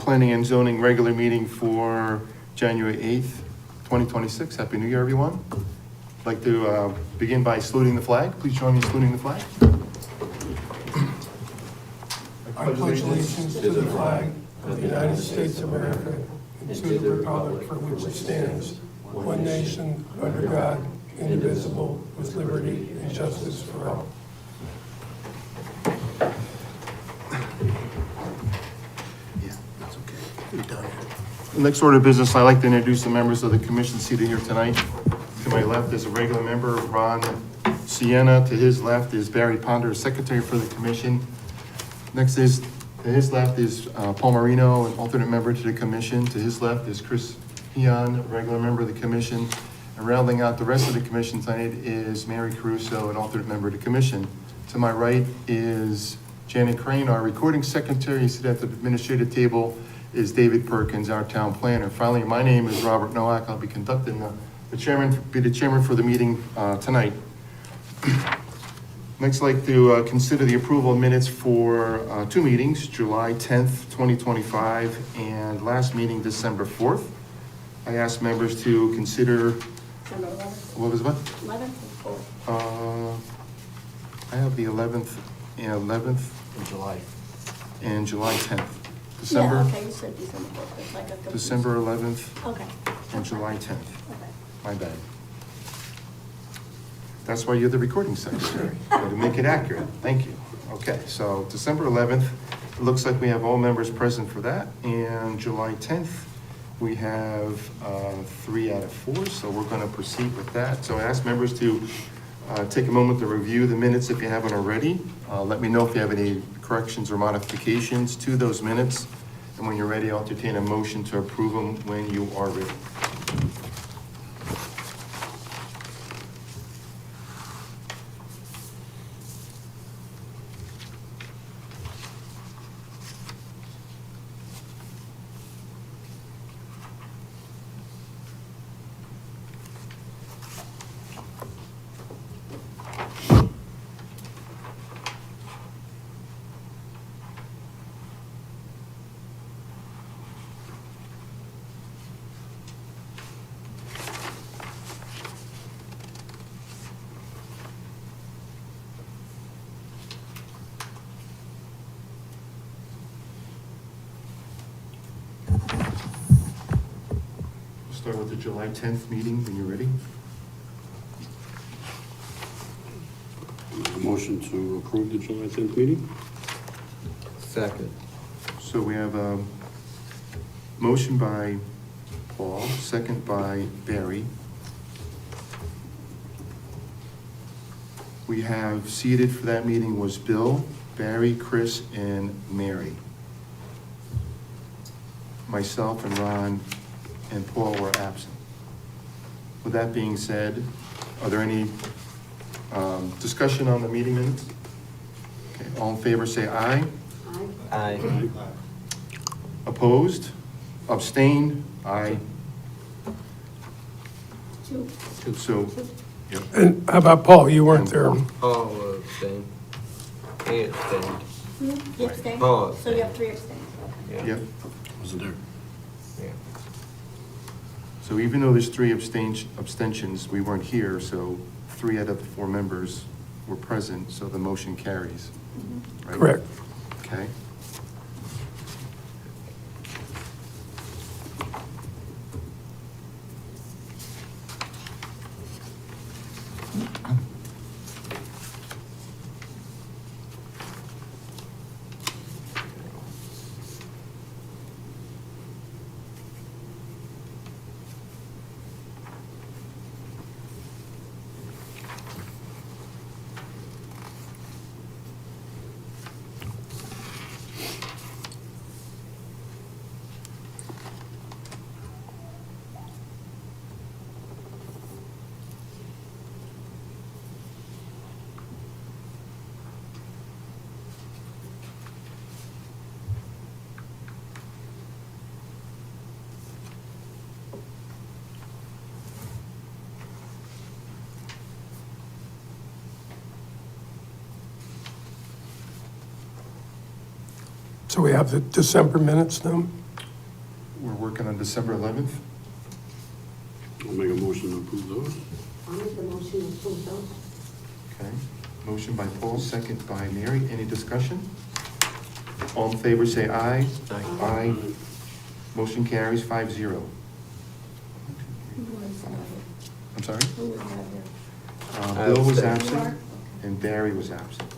Planning and Zoning regular meeting for January 8th, 2026. Happy New Year, everyone. I'd like to begin by saluting the flag. Please join me in saluting the flag. I pledge allegiance to the flag of the United States of America and to the republic for which it stands, one nation, under God, indivisible, with liberty and justice for all. Yeah, that's okay. We're done. The next order of business, I'd like to introduce the members of the commission seated here tonight. To my left is a regular member, Ron Sienna. To his left is Barry Ponder, secretary for the commission. Next is, to his left is Paul Marino, an alternate member to the commission. To his left is Chris Heon, a regular member of the commission. And rounding out the rest of the commission tonight is Mary Caruso, an alternate member of the commission. To my right is Janet Crane, our recording secretary. Seated at the administrative table is David Perkins, our town planner. Finally, my name is Robert Nowak. I'll be conducting the chairman for the meeting tonight. Next, I'd like to consider the approval of minutes for two meetings, July 10th, 2025, and last meeting, December 4th. I asked members to consider, December 11th. what was what? 11th or 4th? I have the 11th In July. and July 10th. December, Yeah, okay, you said December 4th. It's like a confused- December 11th Okay. and July 10th. Okay. My bad. That's why you're the recording secretary, to make it accurate. Thank you. Okay, so December 11th, it looks like we have all members present for that. And July 10th, we have 3 out of 4, so we're going to proceed with that. So I ask members to take a moment to review the minutes if you haven't already. Let me know if you have any corrections or modifications to those minutes. And when you're ready, I'll entertain a motion to approve them when you are ready. Start with the July 10th meeting when you're ready. Motion to approve the July 10th meeting? Second. So we have a motion by Paul, second by Barry. We have seated for that meeting was Bill, Barry, Chris, and Mary. Myself and Ron and Paul were absent. With that being said, are there any discussion on the meeting minutes? Okay, all in favor say aye. Aye. Aye. Opposed? Abstained? Aye. 2. So, yep. And how about Paul? You weren't there. Paul abstained. He abstained. You abstain? Oh, So you have 3 abstains. Okay. Yeah. Yep. Wasn't there? Yeah. So even though there's 3 abstentions, we weren't here, so 3 out of the 4 members were present, so the motion carries. Right? Correct. Okay. So we have the December minutes now. we're working on December 11th. I'll make a motion to approve those. I'll make the motion to approve those. Okay. Motion by Paul, second by Mary. Any discussion? All in favor, say aye. Aye. Motion carries 5-0. Who was not here? I'm sorry? Who was not here? Bill was You are? absent and Barry was absent.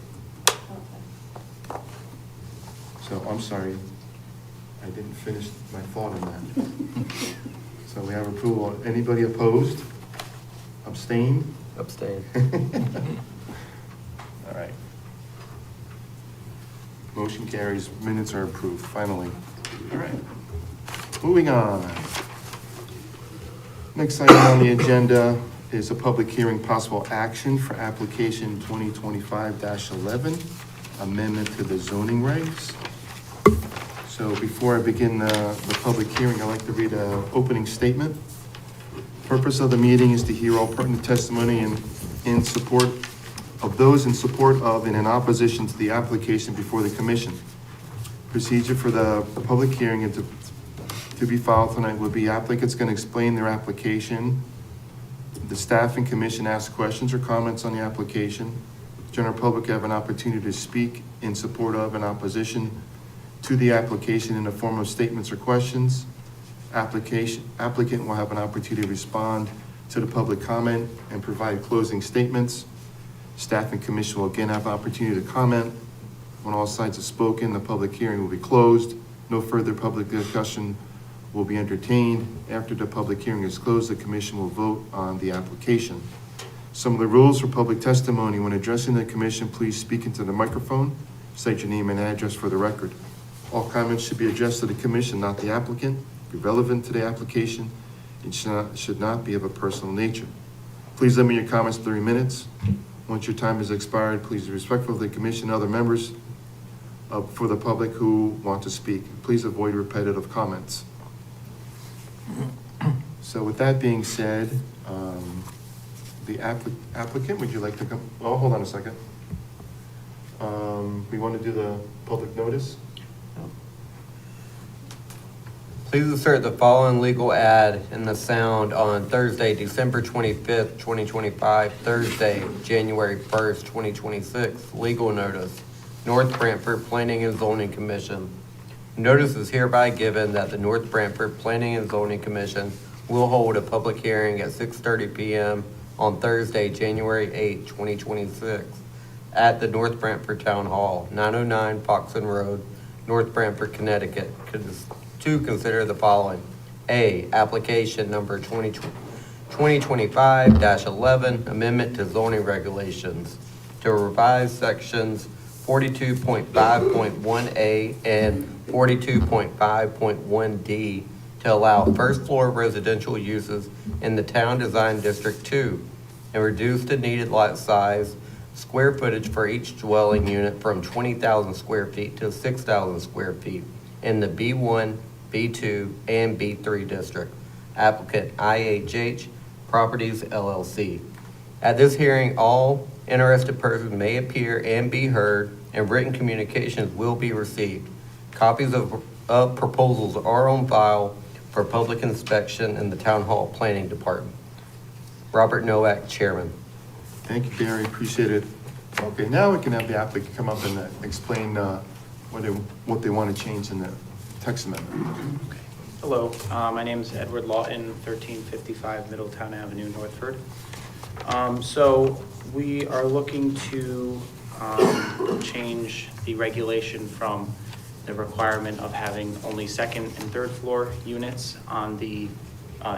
Okay. So I'm sorry, I didn't finish my thought on that. So we have approval. Anybody opposed? Abstain? Abstain. All right. Motion carries, minutes are approved, finally. All right. Moving on. Next item on the agenda is a public hearing, possible action for application 2025-11, amendment to the zoning regs. So before I begin the public hearing, I'd like to read an opening statement. Purpose of the meeting is to hear all pertinent testimony in support of those in support of and in opposition to the application before the commission. Procedure for the public hearing and to be filed tonight would be applicants going to explain their application. The staff and commission ask questions or comments on the application. General public have an opportunity to speak in support of and opposition to the application in the form of statements or questions. Applicant will have an opportunity to respond to the public comment and provide closing statements. Staff and commission will again have an opportunity to comment. When all sides have spoken, the public hearing will be closed. No further public discussion will be entertained. After the public hearing is closed, the commission will vote on the application. Some of the rules for public testimony: when addressing the commission, please speak into the microphone. State your name and address for the record. All comments should be addressed to the commission, not the applicant. Be relevant to the application. It should not be of a personal nature. Please limit your comments to 3 minutes. Once your time has expired, please be respectful of the commission and other members for the public who want to speak. Please avoid repetitive comments. So with that being said, the applicant, would you like to come? Oh, hold on a second. We want to do the public notice? Please insert the following legal ad in the Sound on Thursday, December 25th, 2025, Thursday, January 1st, 2026. Legal notice. North Branford Planning and Zoning Commission. Notice is hereby given that the North Branford Planning and Zoning Commission will hold a public hearing at 6:30 p.m. on Thursday, January 8, 2026, at the North Branford Town Hall, 909 Foxen Road, North Branford, Connecticut, to consider the following. A, application number 2025-11, amendment to zoning regulations to revise sections 42.5.1A and 42.5.1D to allow first floor residential uses in the Town Design District 2 and reduce the needed lot size, square footage for each dwelling unit from 20,000 square feet to 6,000 square feet in the B1, B2, and B3 district. Applicant IHH Properties LLC. At this hearing, all interested persons may appear and be heard, and written communications will be received. Copies of proposals are on file for public inspection in the Town Hall Planning Department. Robert Nowak, Chairman. Thank you, Barry, appreciate it. Okay, now we can have the applicant come up and explain what they want to change in the text amendment. Hello, my name is Edward Lawton, 1355 Middletown Avenue, Northford. So we are looking to change the regulation from the requirement of having only second and third floor units on the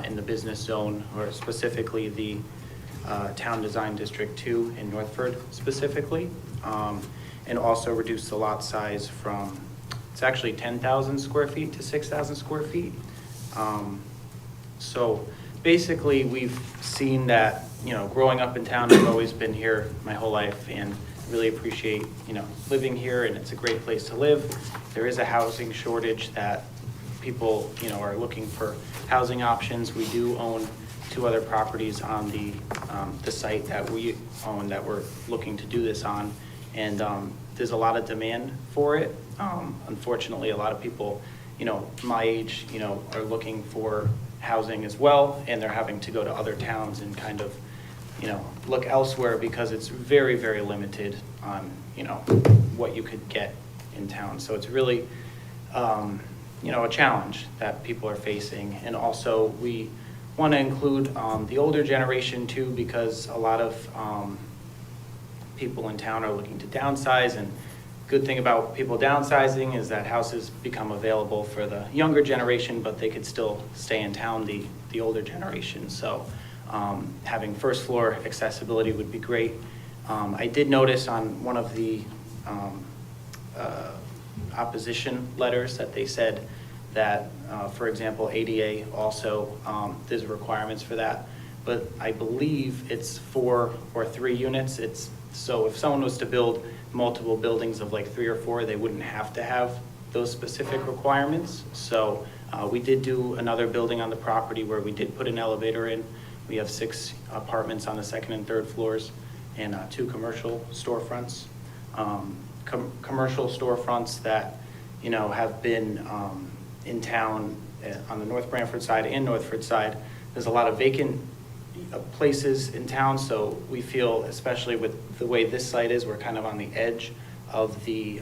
in the business zone, or specifically the Town Design District 2 in Northford specifically, and also reduce the lot size from, it's actually 10,000 square feet to 6,000 square feet. So basically we've seen that, you know, growing up in town, I've always been here my whole life and really appreciate, you know, living here, and it's a great place to live. There is a housing shortage that people, you know, are looking for housing options. We do own 2 other properties on the site that we own that we're looking to do this on, and there's a lot of demand for it. Unfortunately, a lot of people, my age, are looking for housing as well, and they're having to go to other towns and kind of, look elsewhere because it's very, very limited on, what you could get in town. So it's really, a challenge that people are facing. And also, we want to include the older generation too, because a lot of people in town are looking to downsize, and good thing about people downsizing is that houses become available for the younger generation, but they could still stay in town, the older generation. So having first floor accessibility would be great. I did notice on one of the opposition letters that they said that, for example, ADA also, there's requirements for that, but I believe it's 4 or 3 units. So if someone was to build multiple buildings of like 3 or 4, they wouldn't have to have those specific requirements. So we did do another building on the property where we did put an elevator in. We have 6 apartments on the 2nd and 3rd floors and 2 commercial storefronts. Commercial storefronts that, have been in town on the North Branford side and Northford side. There's a lot of vacant places in town, so we feel, especially with the way this site is, we're kind of on the edge of the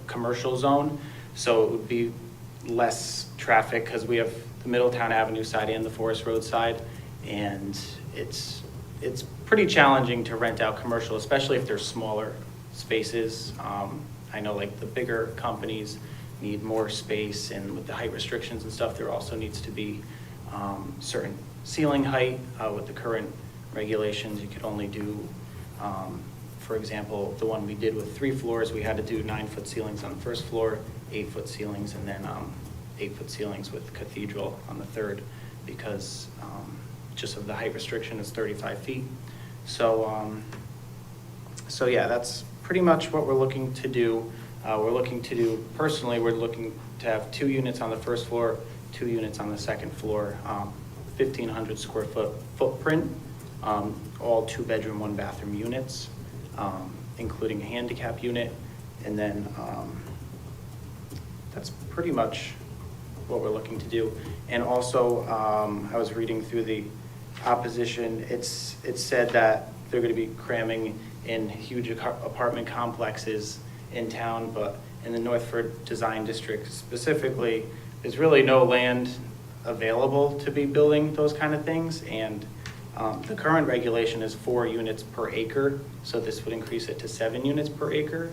commercial zone, so it would be less traffic because we have the Middletown Avenue side and the Forest Road side, and it's pretty challenging to rent out commercial, especially if there's smaller spaces. I know like the bigger companies need more space, and with the height restrictions and stuff, there also needs to be certain ceiling height. With the current regulations, you could only do, for example, the one we did with 3 floors, we had to do 9-foot ceilings on the 1st floor, 8-foot ceilings, and then 8-foot ceilings with cathedral on the 3rd, because just of the height restriction is 35 feet. So, so yeah, that's pretty much what we're looking to do. Personally, we're looking to have 2 units on the 1st floor, 2 units on the 2nd floor, 1,500 square foot footprint, all 2-bedroom, 1-bathroom units, including a handicap unit. And then that's pretty much what we're looking to do. And also, I was reading through the opposition, it said that they're going to be cramming in huge apartment complexes in town, but in the Northford Design District specifically, there's really no land available to be building those kind of things, and the current regulation is 4 units per acre, so this would increase it to 7 units per acre.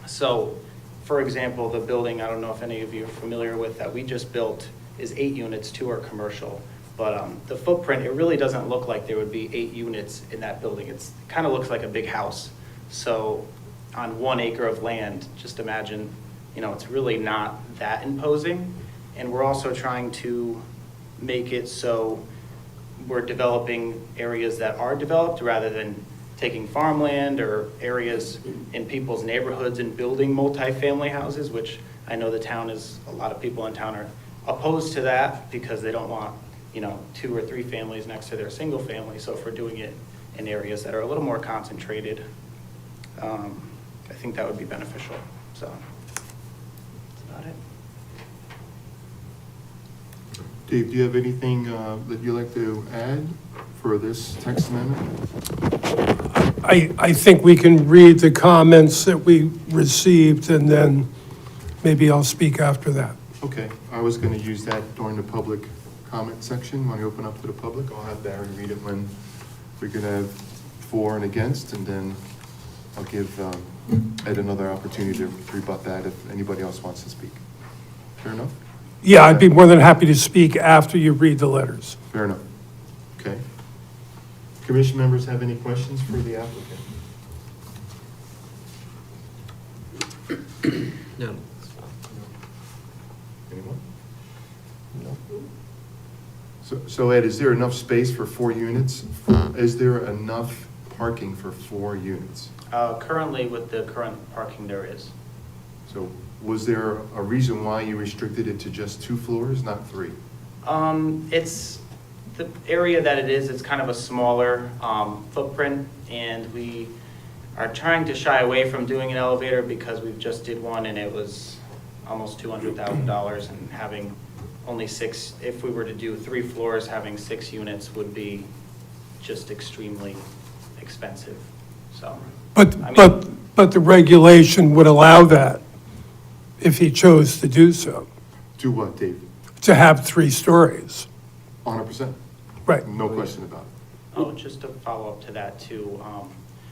So, for example, the building, I don't know if any of you are familiar with, that we just built is 8 units, 2 are commercial. But the footprint, it really doesn't look like there would be 8 units in that building. It kind of looks like a big house. So on 1 acre of land, just imagine, it's really not that imposing. And we're also trying to make it so we're developing areas that are developed rather than taking farmland or areas in people's neighborhoods and building multifamily houses, which I know a lot of people in town are opposed to that because they don't want 2 or 3 families next to their single family. So if we're doing it in areas that are a little more concentrated, I think that would be beneficial. So that's about it. Dave, do you have anything that you'd like to add for this text amendment? I think we can read the comments that we received, and then maybe I'll speak after that. Okay, I was going to use that during the public comment section. When you open up to the public, I'll have Barry read it when we're going to have for and against, and then I'll give Ed another opportunity to rebut that if anybody else wants to speak. Fair enough? Yeah, I'd be more than happy to speak after you read the letters. Fair enough. Okay. Commission members have any questions for the applicant? No. Anyone? No. So Ed, is there enough space for 4 units? Is there enough parking for 4 units? Currently, with the current parking, there is. So was there a reason why you restricted it to just 2 floors, not 3? It's the area that it is, it's kind of a smaller footprint, and we are trying to shy away from doing an elevator because we've just did one and it was almost $200,000, and having only 6, if we were to do 3 floors, having 6 units would be just extremely expensive, so. I mean- But the regulation would allow that if he chose to do so, Do what, Dave? to have 3 stories. 100%? Right. No question about it. Oh, just to follow up to that too,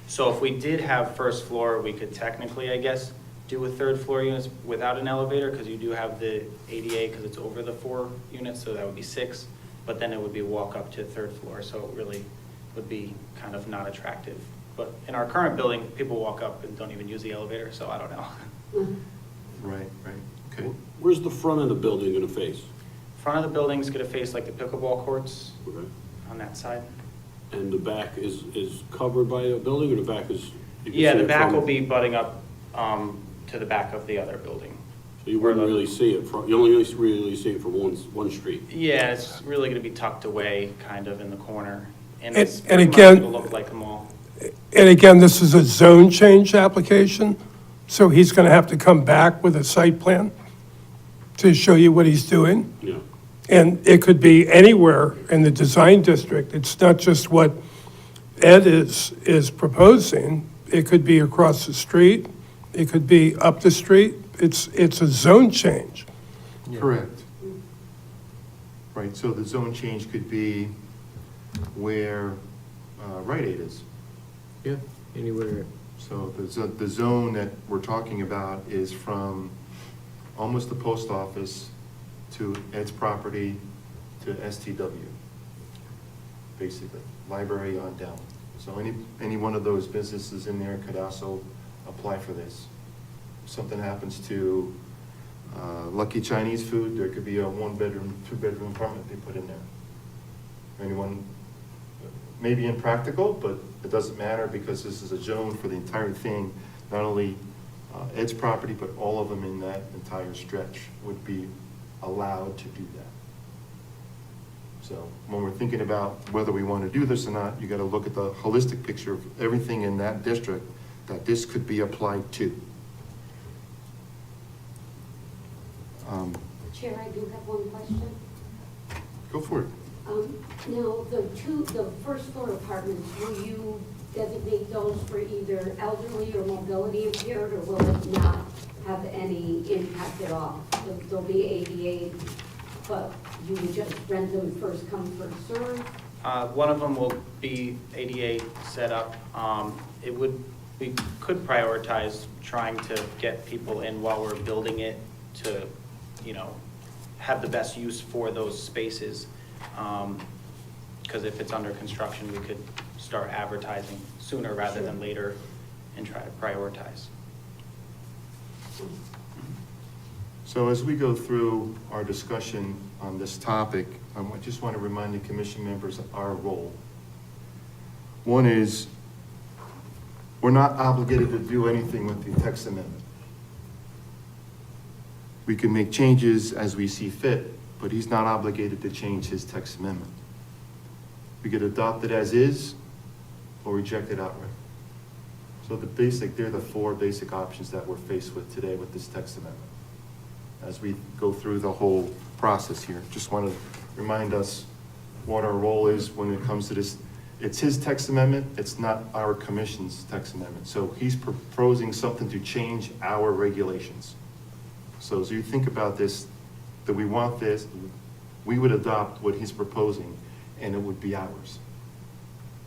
so if we did have first floor, we could technically, I guess, do a 3rd floor units without an elevator, because you do have the ADA, because it's over the 4 units, so that would be 6, but then it would be walk up to 3rd floor, so it really would be kind of not attractive. But in our current building, people walk up and don't even use the elevator, so I don't know. Right, okay. Where's the front of the building gonna face? Front of the building's gonna face like the pickleball courts Okay. on that side. And the back is covered by a building, or the back is? you can Yeah, see the it back from- will be butting up to the back of the other building. So you wouldn't really see it from, you only really see it from one street. Yeah, it's really gonna be tucked away, kind of in the corner. And And- it's and pretty much again- gonna look like a mall. And again, this is a zone change application, so he's going to have to come back with a site plan to show you what he's doing. Yeah. And it could be anywhere in the design district. It's not just what Ed is proposing. It could be across the street. It could be up the street. It's a zone change. Correct. Right, so the zone change could be where Rite Aid is. Yeah, anywhere. So the zone that we're talking about is from almost the post office to Ed's property to STW, basically, library on down. So any one of those businesses in there could also apply for this. If something happens to Lucky Chinese Food, there could be a 1-bedroom, 2-bedroom apartment they put in there. Anyone, maybe impractical, but it doesn't matter because this is a zone for the entire thing. Not only Ed's property, but all of them in that entire stretch would be allowed to do that. So when we're thinking about whether we want to do this or not, you got to look at the holistic picture of everything in that district that this could be applied to. Chair, I do have one question. Go for it. Now, the first floor apartments, will you designate those for either elderly or mobility impaired, or will it not have any impact at all? There'll be ADA, but you would just rent them first come, first serve? One of them will be ADA set up. We could prioritize trying to get people in while we're building it to, have the best use for those spaces. Because if it's under construction, we could start advertising sooner rather than later and try to prioritize. So as we go through our discussion on this topic, I just want to remind the commission members of our role. One is, we're not obligated to do anything with the text amendment. We can make changes as we see fit, but he's not obligated to change his text amendment. We could adopt it as is or reject it outright. So they're the 4 basic options that we're faced with today with this text amendment. As we go through the whole process here, just want to remind us what our role is when it comes to this. It's his text amendment, it's not our commission's text amendment. So he's proposing something to change our regulations. So as you think about this, that we want this, we would adopt what he's proposing, and it would be ours,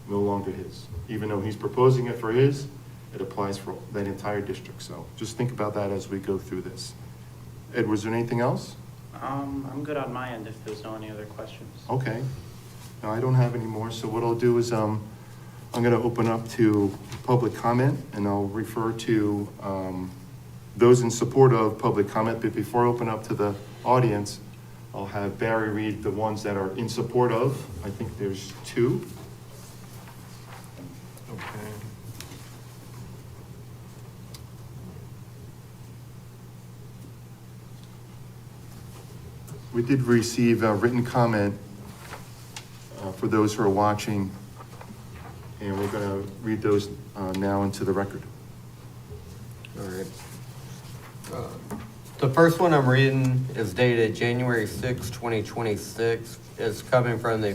no longer his. Even though he's proposing it for his, it applies for that entire district. So just think about that as we go through this. Ed, was there anything else? I'm good on my end if there's no any other questions. Okay. No, I don't have any more. So what I'll do is I'm going to open up to public comment, and I'll refer to those in support of public comment. But before I open up to the audience, I'll have Barry read the ones that are in support of. I think there's 2. Okay. We did receive a written comment for those who are watching, and we're going to read those now into the record. All right. The first one I'm reading is dated January 6, 2026. It's coming from the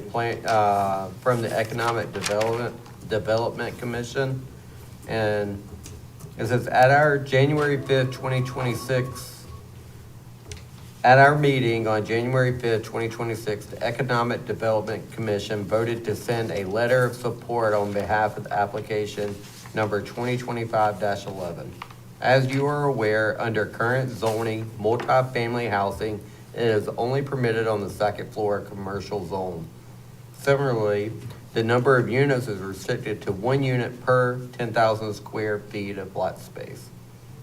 from the Economic Development Commission. And it says, at our January 5th, 2026, at our meeting on January 5th, 2026, the Economic Development Commission voted to send a letter of support on behalf of the application number 2025-11. As you are aware, under current zoning, multifamily housing is only permitted on the second floor of commercial zone. Similarly, the number of units is restricted to 1 unit per 10,000 square feet of lot space.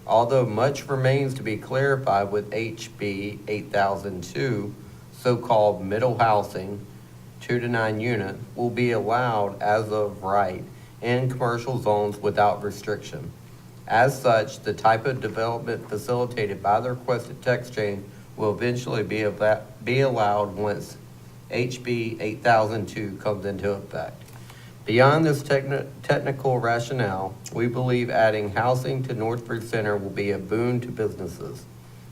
Although much remains to be clarified with HB 8002, so-called middle housing, 2 to 9 unit, will be allowed as of right in commercial zones without restriction. As such, the type of development facilitated by the requested text change will eventually be allowed once HB 8002 comes into effect. Beyond this technical rationale, we believe adding housing to Northford Center will be a boon to businesses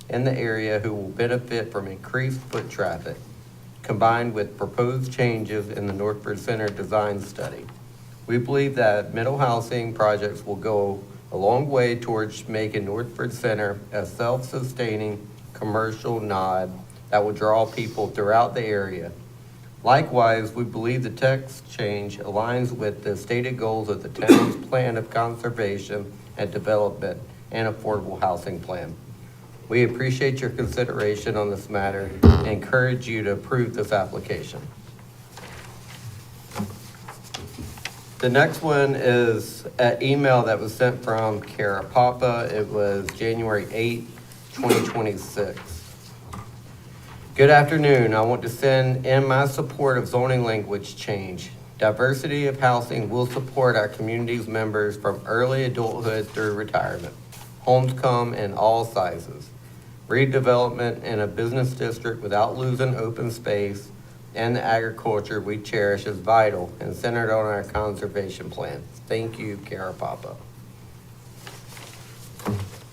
in the area who will benefit from increased foot traffic, combined with proposed changes in the Northford Center design study. We believe that middle housing projects will go a long way towards making Northford Center a self-sustaining commercial node that will draw people throughout the area. Likewise, we believe the text change aligns with the stated goals of the town's plan of conservation and development and affordable housing plan. We appreciate your consideration on this matter and encourage you to approve this application. The next one is an email that was sent from Kara Papa. It was January 8, 2026. Good afternoon. I want to send in my support of zoning language change. Diversity of housing will support our community's members from early adulthood through retirement. Homes come in all sizes. Redevelopment in a business district without losing open space and the agriculture we cherish is vital and centered on our conservation plan. Thank you, Kara Papa.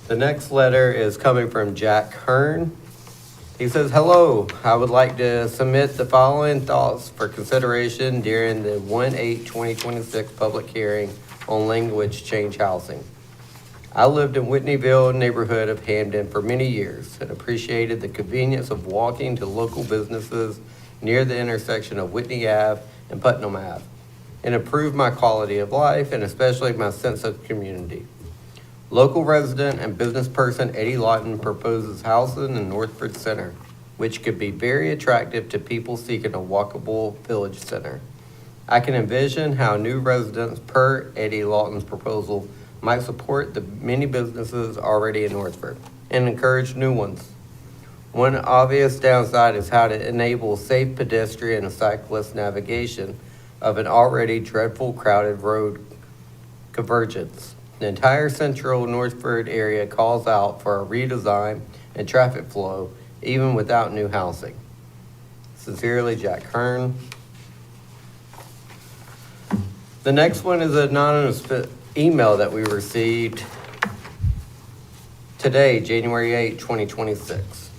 The next letter is coming from Jack Hearn. He says, hello, I would like to submit the following thoughts for consideration during the 1/8/2026 public hearing on language change housing. I lived in Whitneyville neighborhood of Hamden for many years and appreciated the convenience of walking to local businesses near the intersection of Whitney Ave and Putnam Ave, and improved my quality of life and especially my sense of community. Local resident and business person Eddie Lawton proposes housing in Northford Center, which could be very attractive to people seeking a walkable village center. I can envision how new residents per Eddie Lawton's proposal might support the many businesses already in Northford and encourage new ones. One obvious downside is how to enable safe pedestrian and cyclist navigation of an already dreadful crowded road convergence. The entire central Northford area calls out for a redesign and traffic flow, even without new housing. Sincerely, Jack Hearn. The next one is an anonymous email that we received today, January 8, 2026.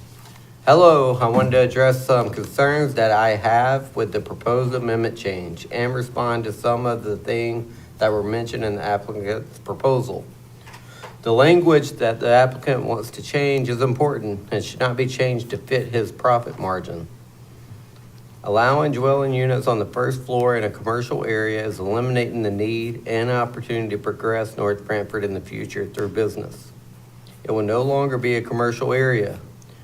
Hello, I wanted to address some concerns that I have with the proposed amendment change and respond to some of the things that were mentioned in the applicant's proposal. The language that the applicant wants to change is important and should not be changed to fit his profit margin. Allowing dwelling units on the first floor in a commercial area is eliminating the need and opportunity to progress North Branford in the future through business. It will no longer be a commercial area,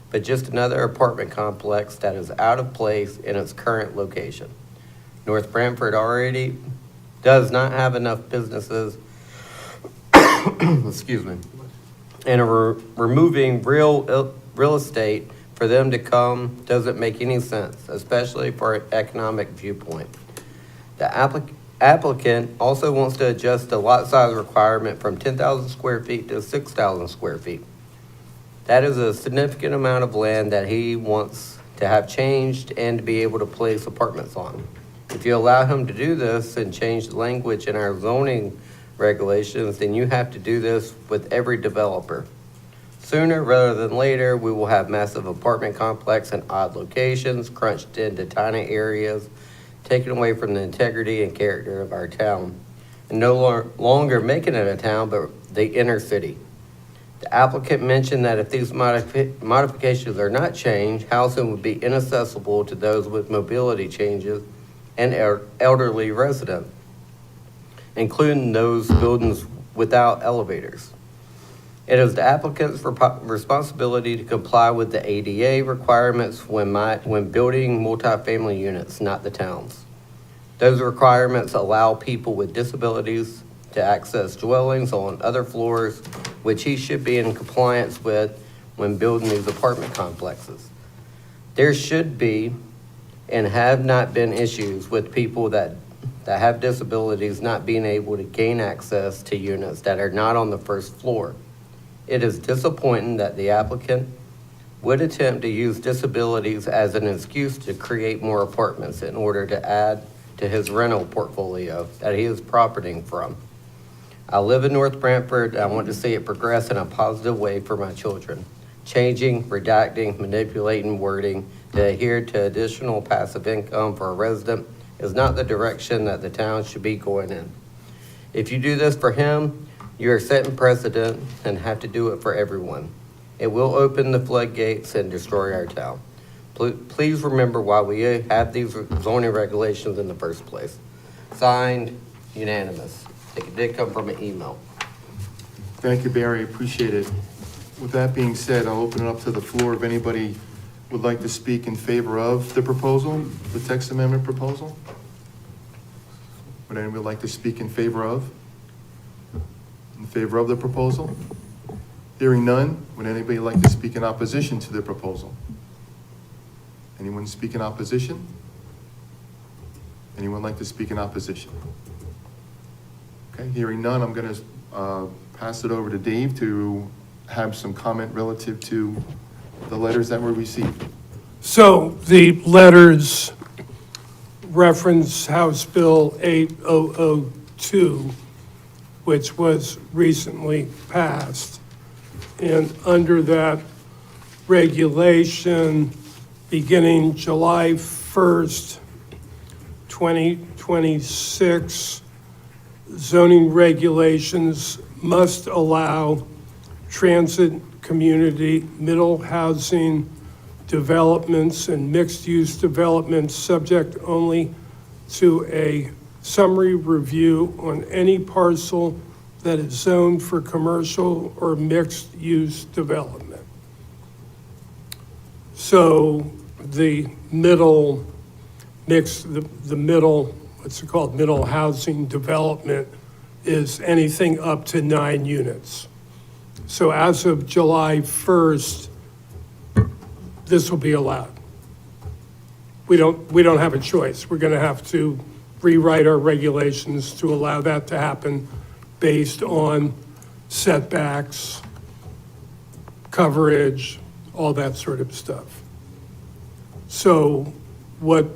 but just another apartment complex that is out of place in its current location. North Branford already does not have enough businesses, excuse me, and removing real estate for them to come doesn't make any sense, especially for an economic viewpoint. The applicant also wants to adjust the lot size requirement from 10,000 square feet to 6,000 square feet. That is a significant amount of land that he wants to have changed and to be able to place apartments on. It If you allow him to do this and change the language in our zoning regulations, then you have to do this with every developer. Sooner rather than later, we will have massive apartment complex in odd locations, crunched into tiny areas, taken away from the integrity and character of our town, and no longer making it a town, but the inner city. The applicant mentioned that if these modifications are not changed, housing would be inaccessible to those with mobility changes and elderly residents, including those buildings without elevators. It is the applicant's responsibility to comply with the ADA requirements when building multifamily units, not the town's. Those requirements allow people with disabilities to access dwellings on other floors, which he should be in compliance with when building these apartment complexes. There should be and have not been issues with people that have disabilities not being able to gain access to units that are not on the first floor. It is disappointing that the applicant would attempt to use disabilities as an excuse to create more apartments in order to add to his rental portfolio that he is profiting from. I live in North Branford. I want to see it progress in a positive way for my children. Changing, redacting, manipulating wording to adhere to additional passive income for a resident is not the direction that the town should be going in. If you do this for him, you are setting precedent and have to do it for everyone. It will open the floodgates and destroy our town. Please remember why we have these zoning regulations in the first place. Signed, unanimous. It did come from an email. Thank you, Barry, appreciate it. With that being said, I'll open it up to the floor if anybody would like to speak in favor of the proposal, the text amendment proposal. Would anybody like to speak in favor of? In favor of the proposal? Hearing none, would anybody like to speak in opposition to the proposal? Anyone speak in opposition? Anyone like to speak in opposition? Okay, hearing none, I'm gonna pass it over to Dave to have some comment relative to the letters that were received. So the letters reference House Bill 8002, which was recently passed. And under that regulation, beginning July 1st, 2026, zoning regulations must allow transit, community, middle housing developments and mixed-use developments subject only to a summary review on any parcel that is zoned for commercial or mixed-use development. So the middle what's it called, middle housing development is anything up to 9 units. So as of July 1st, this will be allowed. We don't have a choice. We're gonna have to rewrite our regulations to allow that to happen based on setbacks, coverage, all that sort of stuff. So what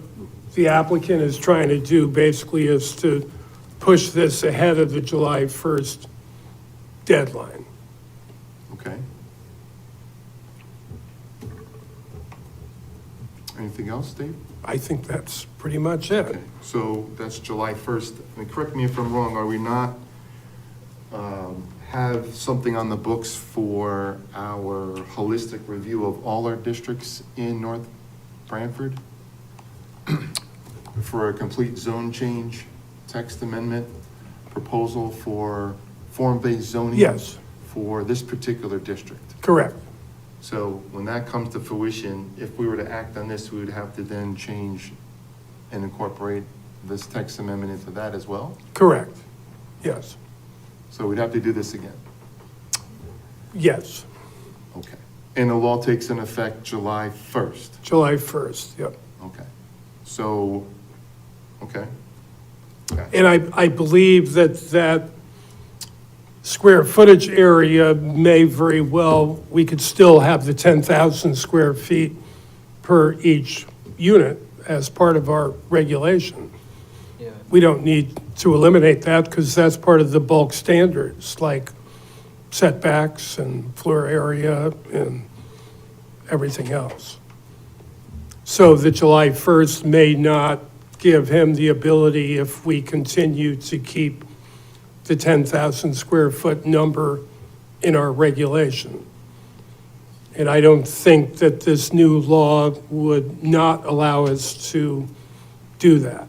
the applicant is trying to do basically is to push this ahead of the July 1st deadline. Okay. Anything else, Dave? I think that's pretty much it. Okay, so that's July 1st. And correct me if I'm wrong, are we not have something on the books for our holistic review of all our districts in North Branford? For a complete zone change, text amendment, proposal for form-based zoning? Yes. For this particular district? Correct. So when that comes to fruition, if we were to act on this, we would have to then change and incorporate this text amendment into that as well? Correct. Yes. So we'd have to do this again? Yes. Okay. And the law takes in effect July 1st? July 1st, yep. Okay. So, okay. And I believe that square footage area may very well, we could still have the 10,000 square feet per each unit as part of our regulation. Yeah. We don't need to eliminate that because that's part of the bulk standards, like setbacks and floor area and everything else. So the July 1st may not give him the ability, if we continue to keep the 10,000 square foot number in our regulation. And I don't think that this new law would not allow us to do that.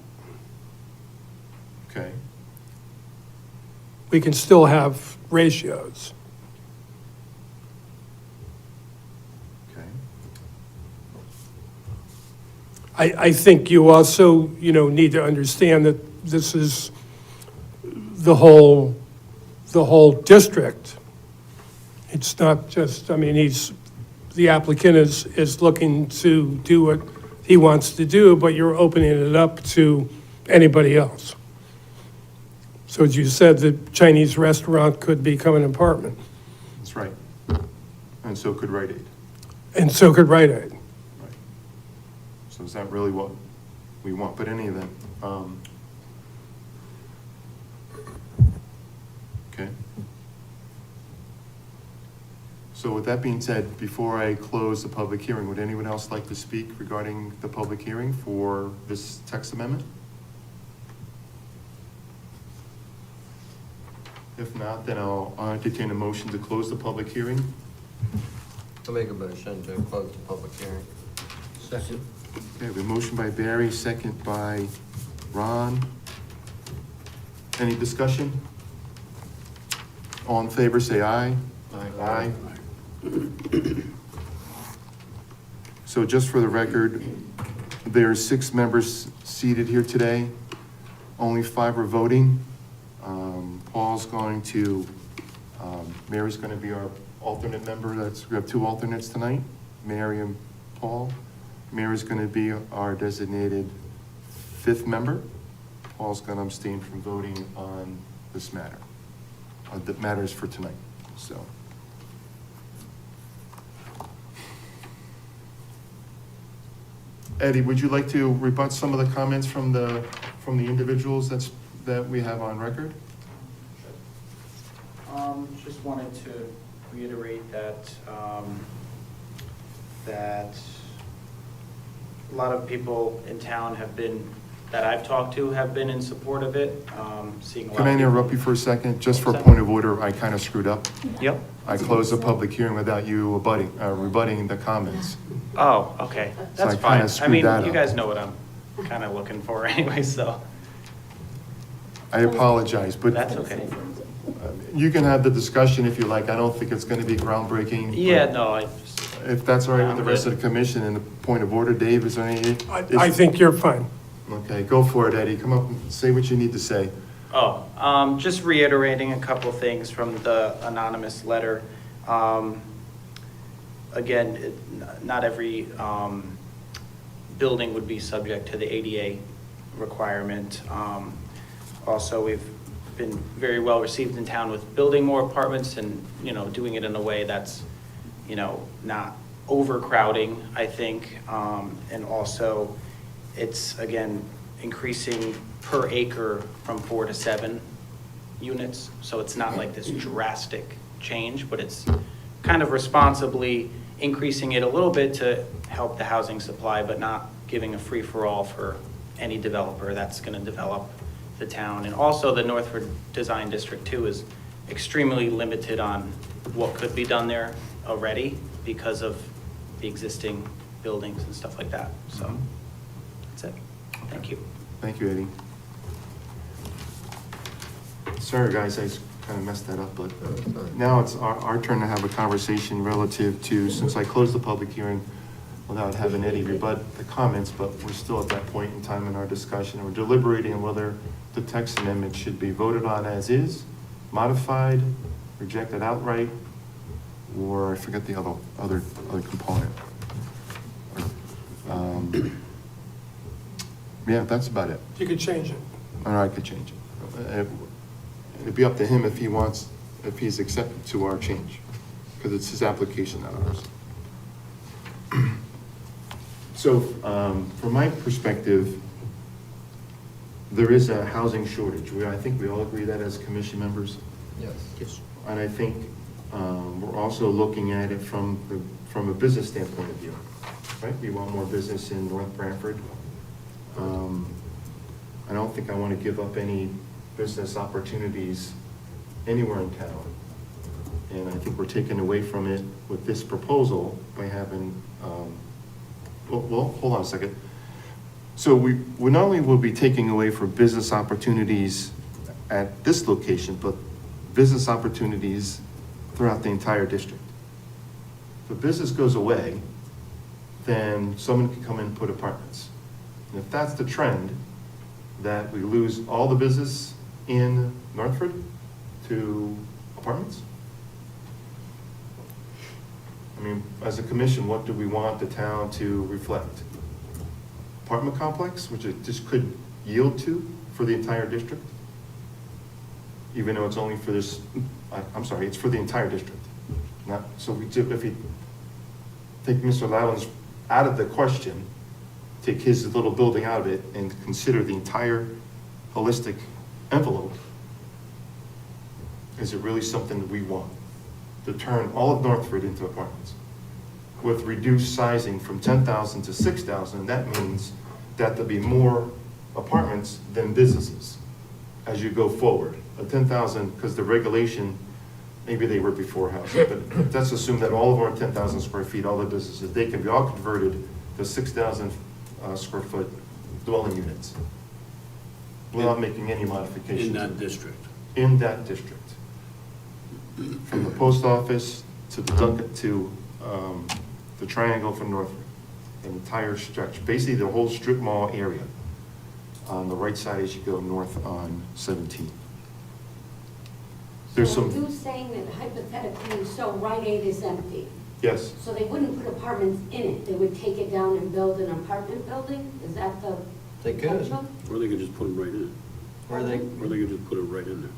Okay, We can still have ratios. okay. I think you also, need to understand that this is the whole district. It's not just, the applicant is looking to do what he wants to do, but you're opening it up to anybody else. So as you said, the Chinese restaurant could become an apartment, That's right. And so could Rite Aid. and so could Rite Aid. Right. So is that really what we want? But any of them, okay. So with that being said, before I close the public hearing, would anyone else like to speak regarding the public hearing for this text amendment? If not, then I'll entertain a motion to close the public hearing. I'll make a motion to close the public hearing. Second. Okay, we have a motion by Barry, second by Ron. Any discussion? All in favor, say aye. Aye. So just for the record, there are 6 members seated here today. Only 5 are voting. Paul's going to, Mary's going to be our alternate member. We have 2 alternates tonight, Mary and Paul. Mary's going to be our designated 5th member. Paul's going to abstain from voting on this matter. That matters for tonight, so. Eddie, would you like to rebut some of the comments from the individuals that we have on record? Just wanted to reiterate that, that a lot of people in town that I've talked to have been in support of it, seeing a lot of. Can I interrupt you for a second? Just for a point of order, I kind of screwed up. Yep. I closed the public hearing without you rebutting the comments. Oh, okay, So I that's kinda fine. I screwed mean, that you up. guys know what I'm kind of looking for anyway, so I apologize, but that's okay. you can have the discussion if you like. I don't think it's going to be groundbreaking. but Yeah, no, I just, If that's all right with the I'm rest of good. the commission, and the point of order, Dave, is there any? I think you're fine. Okay, go for it, Eddie. Come up and say what you need to say. just reiterating a couple things from the anonymous letter. Again, not every building would be subject to the ADA requirement. Also, we've been very well received in town with building more apartments and, doing it in a way that's, not overcrowding, I think. And also, it's, again, increasing per acre from 4 to 7 units. So it's not like this drastic change, but it's kind of responsibly increasing it a little bit to help the housing supply, but not giving a free-for-all for any developer that's going to develop the town. And also, the Northford Design District 2 is extremely limited on what could be done there already because of the existing buildings and stuff like that. So that's it. Thank you. Thank you, Eddie. Sorry, guys, I kind of messed that up, but now it's our turn to have a conversation relative to, since I closed the public hearing without having Eddie rebut the comments, but we're still at that point in time in our discussion, and we're deliberating on whether the text amendment should be voted on as is, modified, rejected outright, or I forget the other component. Yeah, that's about it. You could change it. Or I could change it. It'd be up to him if he wants, if he's accepted to our change, because it's his application, not ours. So, from my perspective, there is a housing shortage. I think we all agree that as commission members. Yes. And I think we're also looking at it from a business standpoint of view, right? We want more business in North Branford. I don't think I want to give up any business opportunities anywhere in town. And I think we're taking away from it with this proposal by having, well, hold on a second. So we not only will be taking away from business opportunities at this location, but business opportunities throughout the entire district. If business goes away, then someone can come in and put apartments. And if that's the trend, that we lose all the business in Northford to apartments? I mean, as a commission, what do we want the town to reflect? Apartment complex, which it just could yield to for the entire district? Even though it's only for this, I'm sorry, it's for the entire district. Not, so if you take Mr. Loudon's out of the question, take his little building out of it and consider the entire holistic envelope, is it really something that we want? To turn all of Northford into apartments with reduced sizing from 10,000 to 6,000, that means that there'll be more apartments than businesses as you go forward. A 10,000, because the regulation, maybe they were before housing, but let's assume that all of our 10,000 square feet, all the businesses, they can be all converted to 6,000 square foot dwelling units without making any modifications. In that district. In that district. From the post office to the Dunkin', to the Triangle from Northford, an entire stretch, basically the whole strip mall area on the right side as you go north on 17. There's So some, you saying that hypothetically, so Rite Aid is empty, yes, so they wouldn't put apartments in it, they would take it down and build an apartment building? Is that the They could. potential? Or they could just put them right in. Or they, Or they could just put it right in there.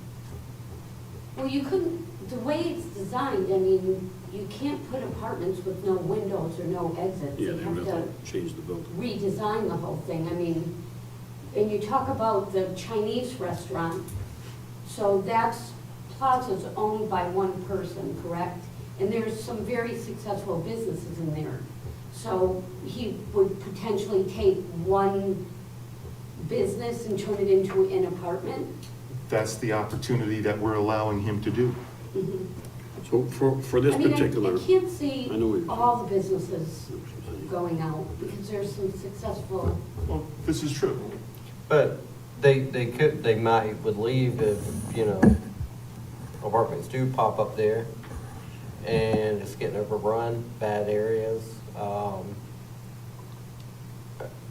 Well, you couldn't, the way it's designed, I mean, you can't put apartments with no windows or no exits. Yeah, You they have would to have to change the building. redesign the whole thing. I mean, and you talk about the Chinese restaurant, so that's, Plaza's owned by one person, correct? And there's some very successful businesses in there. So he would potentially take one business and turn it into an apartment? that's the opportunity that we're allowing him to do. Mhm. So for this I mean, particular. I can't see I know what you're all the businesses going out, because there's some successful, Well, this is true. but they might would leave if, apartments do pop up there and it's getting overrun, bad areas.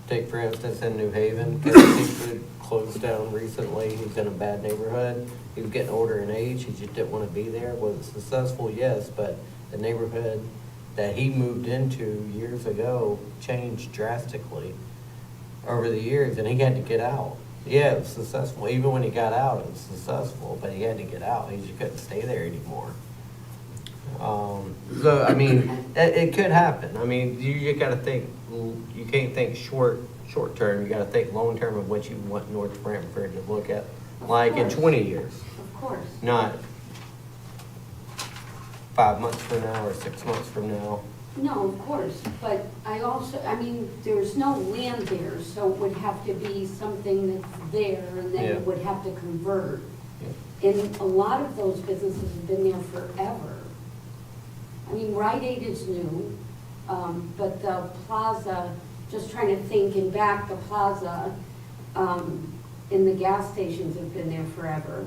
Take for instance in New Haven, seafood closed down recently. He's in a bad neighborhood. He was getting older in age. He just didn't want to be there. Was it successful? Yes, but the neighborhood that he moved into years ago changed drastically over the years, and he had to get out. Yeah, it was successful. Even when he got out, it was successful, but he had to get out. He just couldn't stay there anymore. So, I mean, it could happen. I mean, you gotta think, you can't think short term. You gotta think long term of what you want North Branford to look at, like in 20 years, of course. not 5 months from now or 6 months from now. No, of course, but I mean, there's no land there, so it would have to be something that's there, and then Yeah. it would have to convert. Yeah. And a lot of those businesses have been there forever. I mean, Rite Aid is new, but the Plaza, just trying to think in back, the Plaza, and the gas stations have been there forever.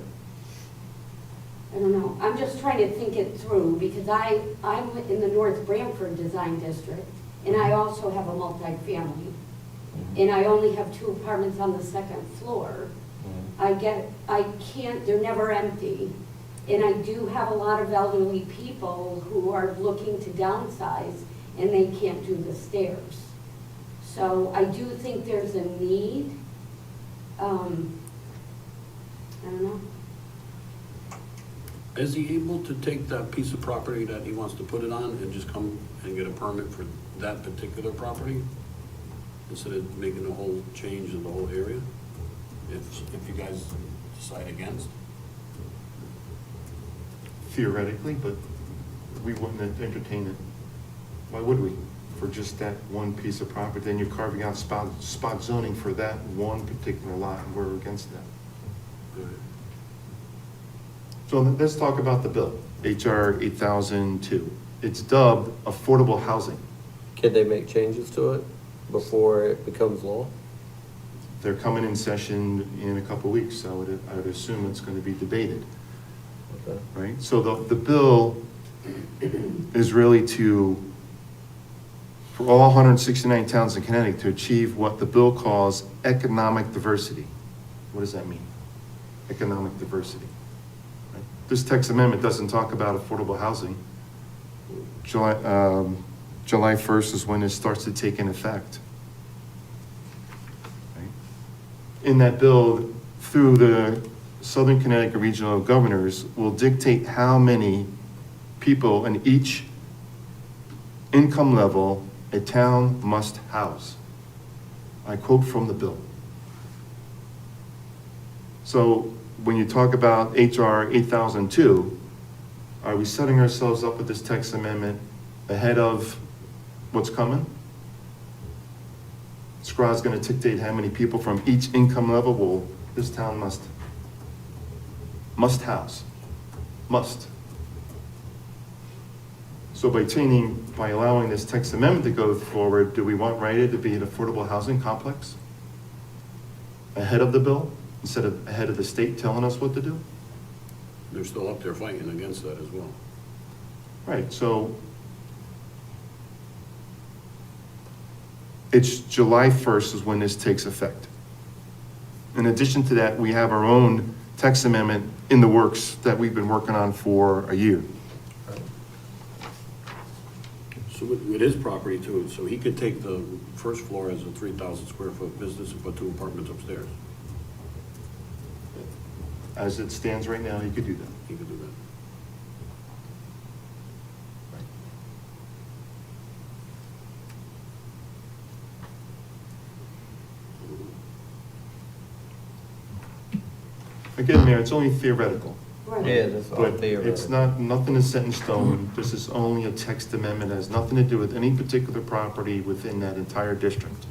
I don't know, I'm just trying to think it through, because I'm in the North Branford Design District, and I also have a multifamily, and I only have 2 apartments on the 2nd floor. I can't, they're never empty, and I do have a lot of elderly people who are looking to downsize, and they can't do the stairs. So I do think there's a need, I don't know. Is he able to take that piece of property that he wants to put it on and just come and get a permit for that particular property? Instead of making a whole change in the whole area? if you guys decide against? Theoretically, but we wouldn't entertain it. Why would we? For just that one piece of property, then you're carving out spot zoning for that one particular lot, and we're against that. So let's talk about the bill, HR 8002. It's dubbed affordable housing. Can they make changes to it before it becomes law? They're coming in session in a couple weeks, so I would assume it's going to be debated, Okay. right? So the bill is really for all 169 towns in Connecticut to achieve what the bill calls economic diversity. What does that mean? Economic diversity. Right? This text amendment doesn't talk about affordable housing. July 1st is when it starts to take in effect. Right? In that bill, through the Southern Connecticut Regional Governors, will dictate how many people in each income level a town must house. I quote from the bill. So when you talk about HR 8002, are we setting ourselves up with this text amendment ahead of what's coming? SCRA's going to dictate how many people from each income level this town must house. Must. So by allowing this text amendment to go forward, do we want Rite to be an affordable housing complex ahead of the bill instead of ahead of the state telling us what to do? They're still up there fighting against that as well. Right, so it's July 1st is when this takes effect. In addition to that, we have our own text amendment in the works that we've been working on for a year. So with his property too, so he could take the first floor as a 3,000 square foot business and put 2 apartments upstairs. As it stands right now, he could do that. He could do that. Again, Mayor, it's only theoretical, Right. Yeah, that's all but theoretical. it's nothing is set in stone. This is only a text amendment. It has nothing to do with any particular property within that entire district.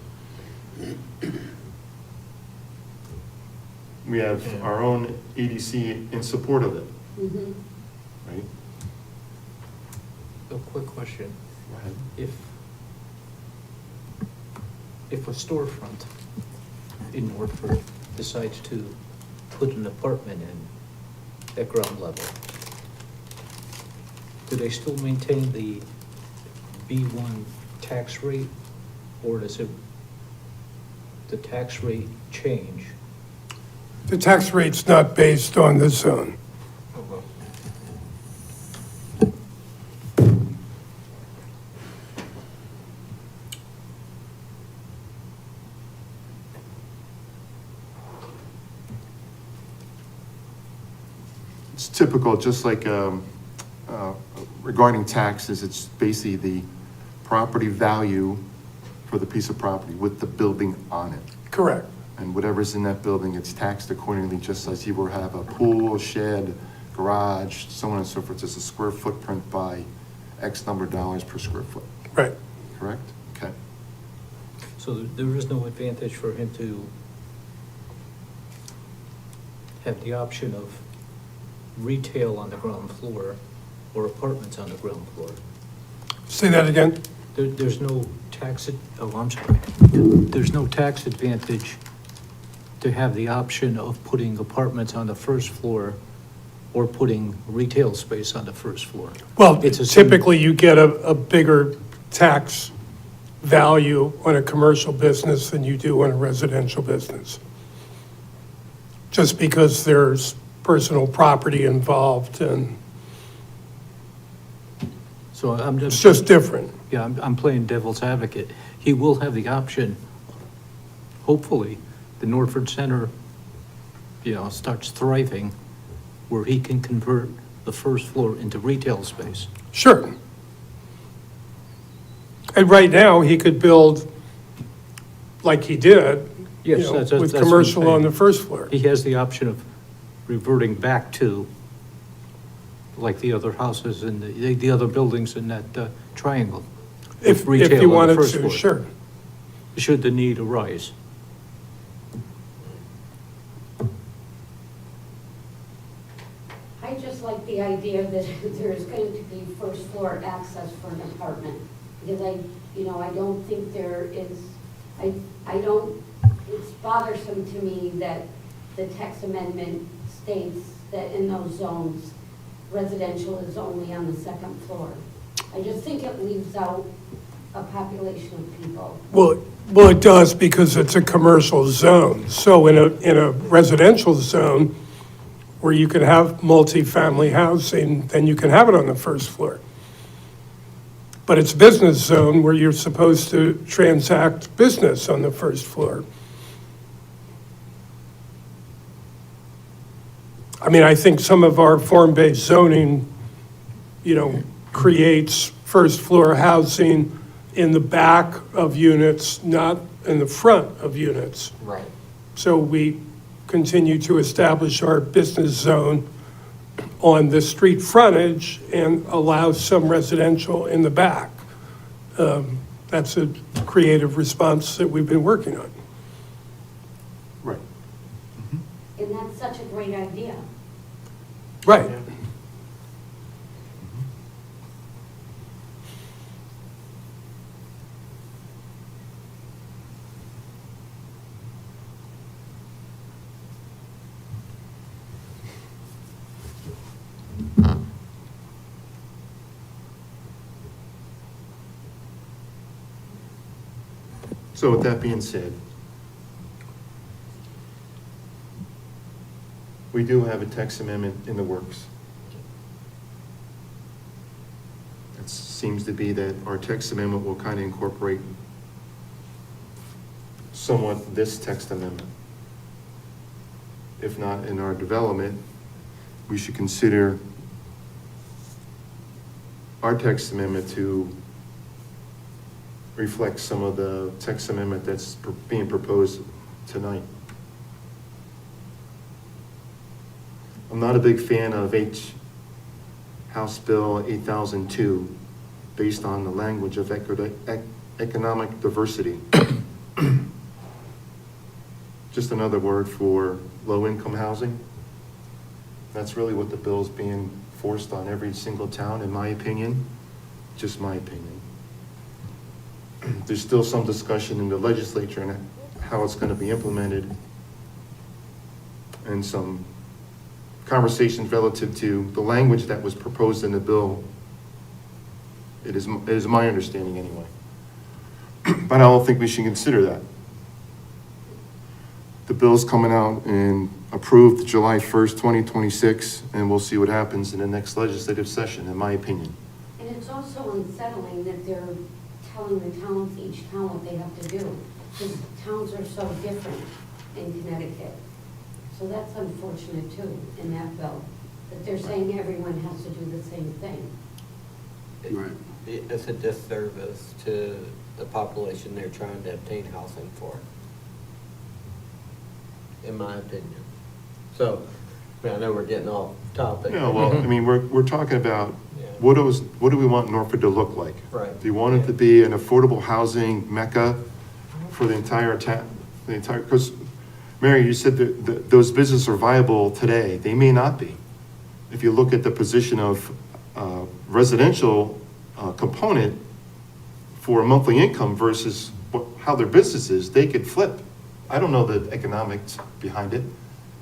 We have our own EDC in support of it, Mhm. right? A quick question. Go ahead. If a storefront in Northford decides to put an apartment in at ground level, do they still maintain the B1 tax rate, or does the tax rate change? The tax rate's not based on the zone. It's typical, just like regarding taxes, it's basically the property value for the piece of property with the building on it. Correct. And whatever's in that building, it's taxed accordingly, just as you will have a pool, shed, garage, so on and so forth. It's a square footprint by X number of dollars per square foot, Right. correct? Okay. So there is no advantage for him to have the option of retail on the ground floor or apartments on the ground floor. Say that again? There's no tax, I'm sorry. There's no tax advantage to have the option of putting apartments on the first floor or putting retail space on the first floor. Well, It's a sim- typically you get a bigger tax value on a commercial business than you do on a residential business. Just because there's personal property involved and So I'm it's just different. Yeah, I'm playing devil's advocate. He will have the option, hopefully, the Northford Center, starts thriving, where he can convert the first floor into retail space. Sure. And right now, he could build, like he did, Yes, you know, that's with what I'm commercial on saying. the first floor. He has the option of reverting back to, like the other houses and the other buildings in that triangle. with If retail you on the wanted first to, floor, sure. Should the need arise. I just like the idea that there's going to be first floor access for an apartment. Because I don't think there is, I don't, it's bothersome to me that the text amendment states that in those zones, residential is only on the second floor. I just think it leaves out a population of people. Well, it does because it's a commercial zone. So in a residential zone where you can have multifamily housing, then you can have it on the first floor. But it's business zone where you're supposed to transact business on the first floor. I mean, I think some of our form-based zoning, creates first floor housing in the back of units, not in the front of units. Right. So we continue to establish our business zone on the street frontage and allow some residential in the back. That's a creative response that we've been working on. Right. And that's such a great idea. Right. So with that being said, we do have a text amendment in the works. It seems to be that our text amendment will kind of incorporate somewhat this text amendment. If not in our development, we should consider our text amendment to reflect some of the text amendment that's being proposed tonight. I'm not a big fan of House Bill 8002, based on the language of economic diversity. Just another word for low-income housing. That's really what the bill is being forced on every single town, in my opinion, just my opinion. There's still some discussion in the legislature on how it's going to be implemented, and some conversations relative to the language that was proposed in the bill. It is my understanding anyway. But I don't think we should consider that. The bill's coming out and approved July 1st, 2026, and we'll see what happens in the next legislative session, in my opinion. And it's also unsettling that they're telling the towns, each town what they have to do, because towns are so different in Connecticut. So that's unfortunate too, in that bill, that they're saying everyone has to do the same thing. Right. It's a disservice to the population they're trying to obtain housing for, in my opinion. So, I know we're getting off topic. Yeah, well, I mean, we're talking about, Yeah. what do we want Norfolk to look like? Right. Do you want it to be an affordable housing mecca for the entire town, because, Mary, you said that those businesses are viable today. They may not be. If you look at the position of residential component for a monthly income versus how their business is, they could flip. I don't know the economics behind it,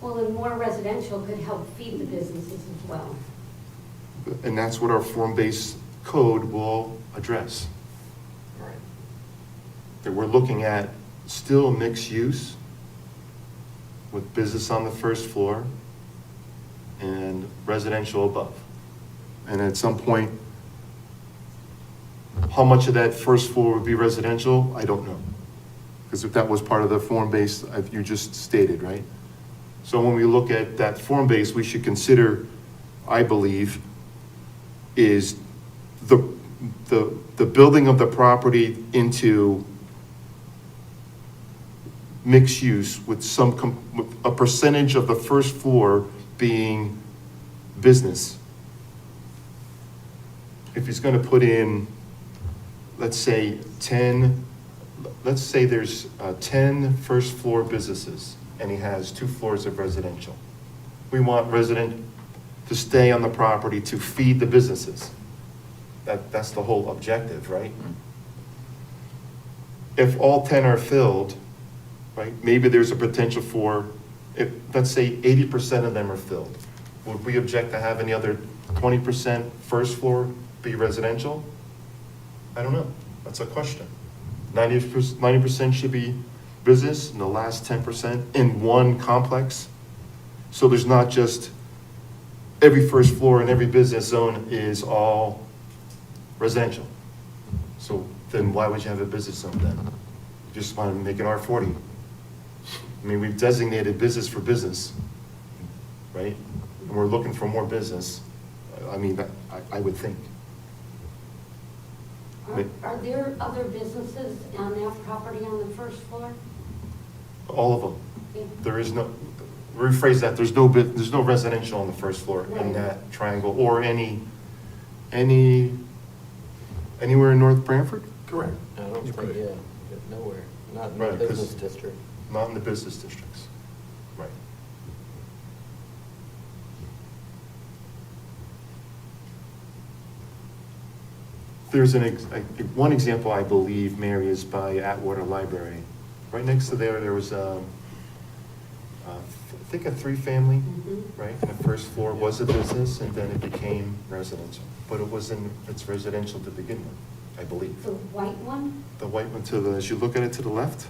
Well, and more residential could help feed the businesses as well. and that's what our form-based code will address. Right. That we're looking at still mixed use with business on the first floor and residential above. And at some point, how much of that first floor would be residential, I don't know. Because if that was part of the form base you just stated, right? So when we look at that form base, we should consider, I believe, is the building of the property into mixed use with with a percentage of the first floor being business. If he's gonna put in, let's say there's 10 first floor businesses and he has 2 floors of residential. We want resident to stay on the property to feed the businesses. That's the whole objective, right? If all 10 are filled, right, maybe there's a potential for, if, let's say 80% of them are filled. Would we object to have any other 20% first floor be residential? I don't know, that's a question. 90% should be business and the last 10% in one complex. So there's not just every first floor in every business zone is all residential. So then why would you have a business zone then? You just want to make an R40. I mean, we've designated business for business, right? And we're looking for more business. I mean, I would think. Are there other businesses on that property on the first floor? All of them. Yeah. There is no, rephrase that, there's no residential on the first floor in Right. that triangle or anywhere in North Branford? Correct. I don't think, yeah, nowhere, not in the Right, 'cause- business district. Not in the business districts. Right. There's one example, I believe, Mary, is by Atwater Library. Right next to there was I think a 3-family, right? And the first floor was a business and then it became residential. But it's residential to begin with, I believe. The white one? The white one as you look at it to the left,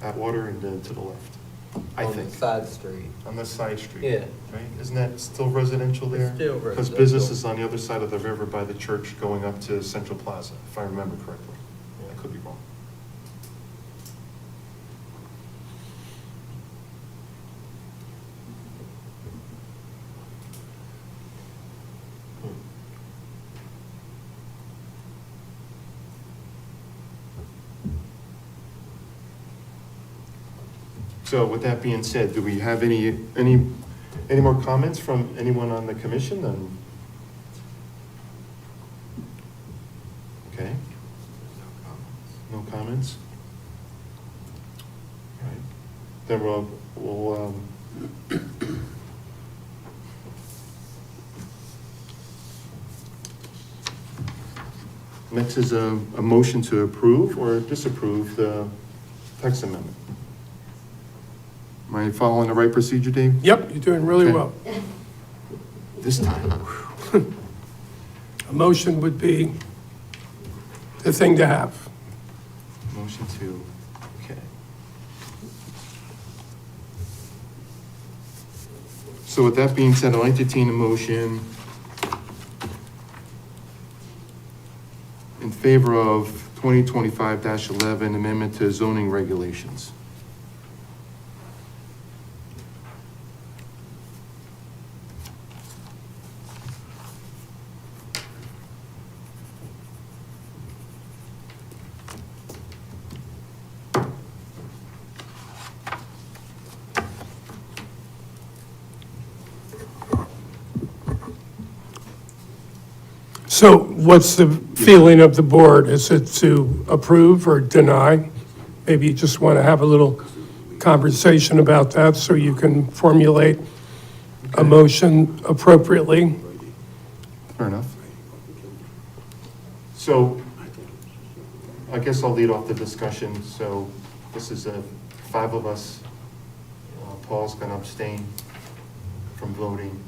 Atwater and then to the left, I On think. the side street. On the side street. Yeah. Right? Isn't that still residential there? It's still Because residential. business is on the other side of the river by the church going up to Central Plaza, if I remember correctly. I could be wrong. So with that being said, do we have any more comments from anyone on the commission? Okay. No comments? All right. Then we'll next is a motion to approve or disapprove the text amendment. Am I following the right procedure, Dave? Yep, you're doing really Okay. well. This time. A motion would be the thing to have. Motion to, okay. So with that being said, I'll entertain a motion in favor of 2025-11 amendment to zoning regulations. So what's the feeling of the board? Is it to approve or deny? Maybe you just want to have a little conversation about that so you can formulate a motion appropriately. Fair enough. So I guess I'll lead off the discussion. So this is 5 of us. Paul's going to abstain from voting.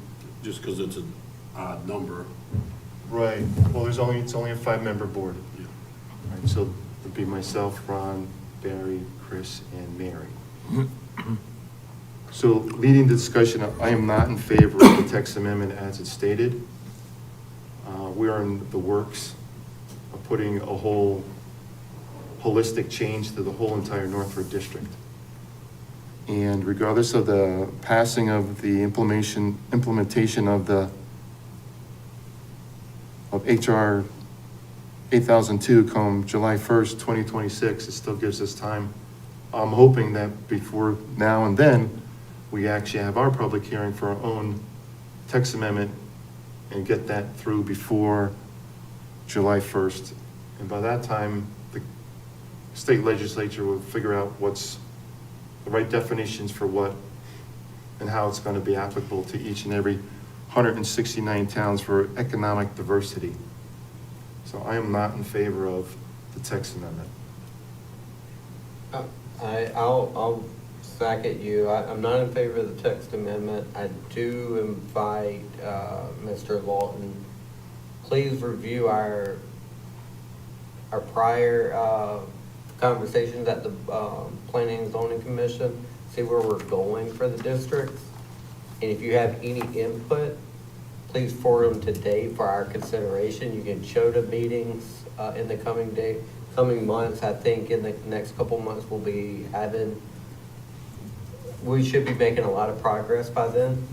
Just because it's an odd number. Right. Well, it's only a 5-member board. Yeah. Right, so it'd be myself, Ron, Barry, Chris, and Mary. So leading the discussion, I am not in favor of the text amendment as it's stated. We are in the works of putting a whole holistic change to the whole entire Northford district. And regardless of the passing of the implementation of HR 8002 come July 1st, 2026, it still gives us time I'm hoping that before now and then, we actually have our public hearing for our own text amendment and get that through before July 1st. And by that time, the state legislature will figure out what's the right definitions for what and how it's going to be applicable to each and every 169 towns for economic diversity. So I am not in favor of the text amendment. I'll second you. I'm not in favor of the text amendment. I do invite Mr. Lawton, please review our prior conversations at the Planning and Zoning Commission, see where we're going for the districts. And if you have any input, please forward them to Dave for our consideration. You can show the meetings in the coming months. I think in the next couple months we'll be we should be making a lot of progress by then.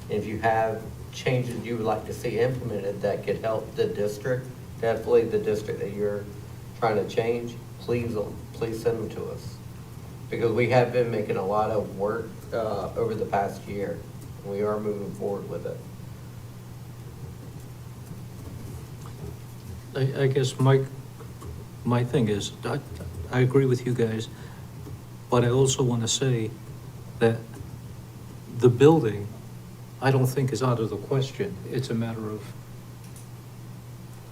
If you have changes you would like to see implemented that could help the district, definitely the district that you're trying to change, please send them to us. Because we have been making a lot of work over the past year. And we are moving forward with it. I guess my thing is, I agree with you guys, but I also want to say that the building, I don't think is out of the question. It's a matter of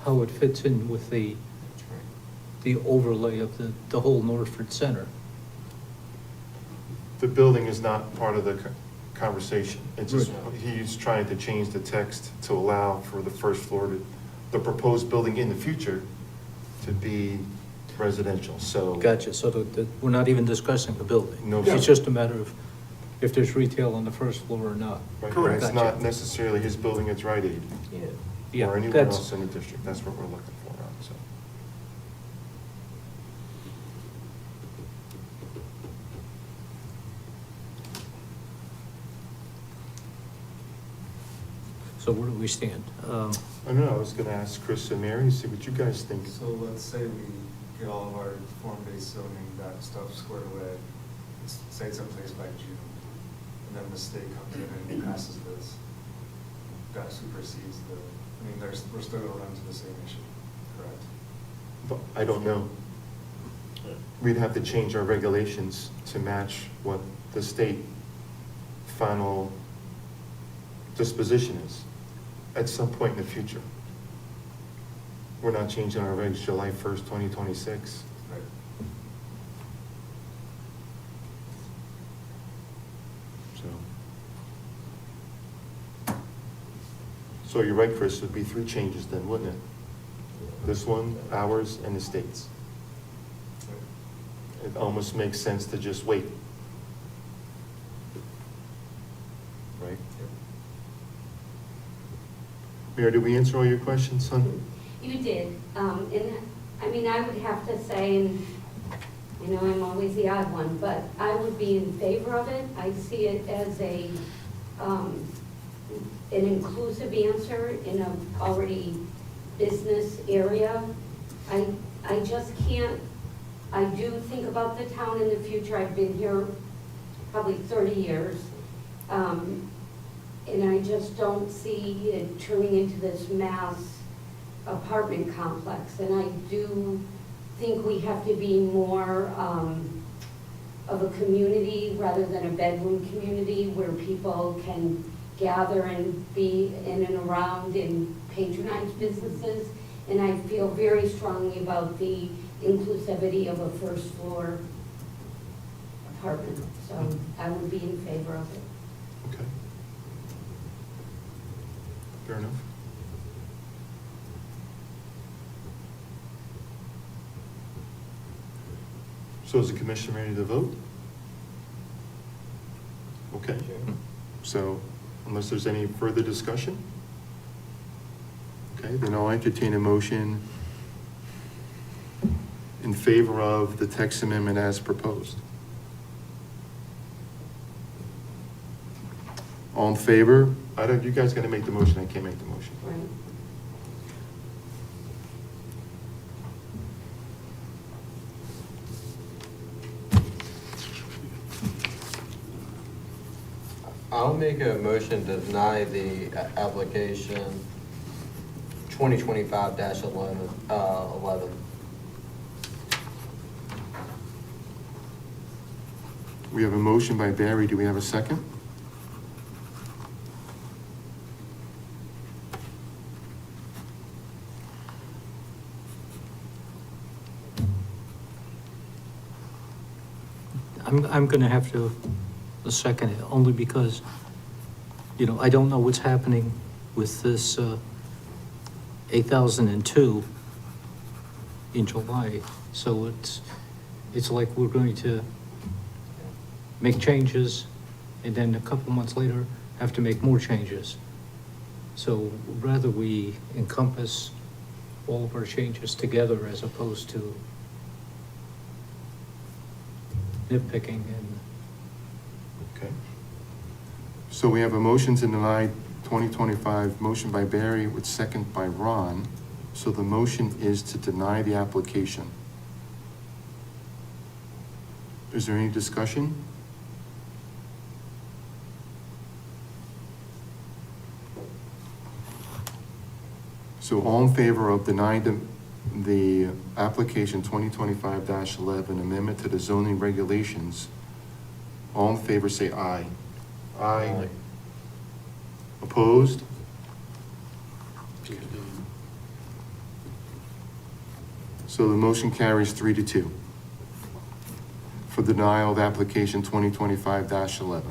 how it fits in with the overlay of the whole Northford Center. The building is not part of the conversation. It's just, he's trying to change the text to allow for the first floor the proposed building in the future to be residential, so. Gotcha, so we're not even discussing the building? No. It's just a matter of if there's retail on the first floor or not? Right, Correct. It's not necessarily his building at Rite Aid Yeah, or anyone that's- else in the district. That's what we're looking for, so. So where do we stand? I don't know, I was gonna ask Chris and Mary, see what you guys think. So let's say we get all of our form-based zoning, that stuff squared away, say it's in place by June, and then the state comes in and passes this. That supersedes we're still gonna run into the same issue, correct? But I don't know. We'd have to change our regulations to match what the state final disposition is at some point in the future. We're not changing our regs July 1st, 2026. Right. So you're right, Chris, it'd be 3 changes then, wouldn't it? This one, ours, and the state's. It almost makes sense to just wait. Right? Mayor, did we answer all your questions, son? You did, and, I mean, I would have to say, and, you know, I'm always the odd one, but I would be in favor of it. I see it as an inclusive answer in a already business area. I just can't, I do think about the town in the future. I've been here probably 30 years. And I just don't see it turning into this mass apartment complex. And I do think we have to be more of a community rather than a bedroom community where people can gather and be in and around and patronize businesses. And I feel very strongly about the inclusivity of a first floor apartment. So I would be in favor of it. Okay. Fair enough. So is the commission ready to vote? Okay. So unless there's any further discussion? Okay, then I'll entertain a motion in favor of the text amendment as proposed. All in favor? You guys gotta make the motion, I can't make the motion. Right. I'll make a motion to deny the application 2025-11. We have a motion by Barry. Do we have a second? I'm gonna have to second it, only because, I don't know what's happening with this 8002 in July. So it's like we're going to make changes, and then a couple months later, have to make more changes. So rather we encompass all of our changes together as opposed to nitpicking and. Okay. So we have a motion to deny 2025, motion by Barry with second by Ron. So the motion is to deny the application. Is there any discussion? So all in favor of denying the application 2025-11 amendment to the zoning regulations, all in favor say aye. Aye. Opposed? So the motion carries 3-2 for denial of application 2025-11.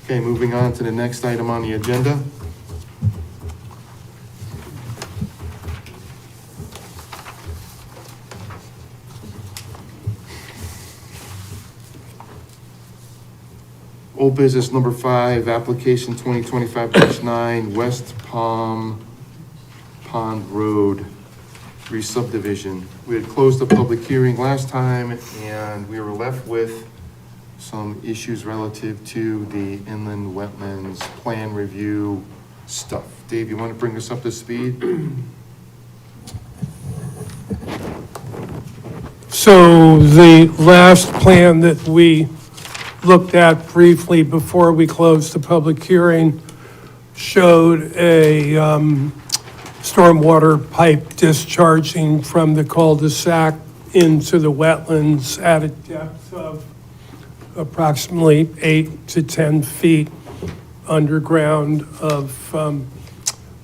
Okay, moving on to the next item on the agenda. Old business number 5, application 2025-9, West Palm Pond Road re-subdivision. We had closed the public hearing last time, and we were left with some issues relative to the inland wetlands plan review stuff. Dave, you want to bring us up to speed? So the last plan that we looked at briefly before we closed the public hearing showed a stormwater pipe discharging from the cul-de-sac into the wetlands at a depth of approximately 8 to 10 feet underground of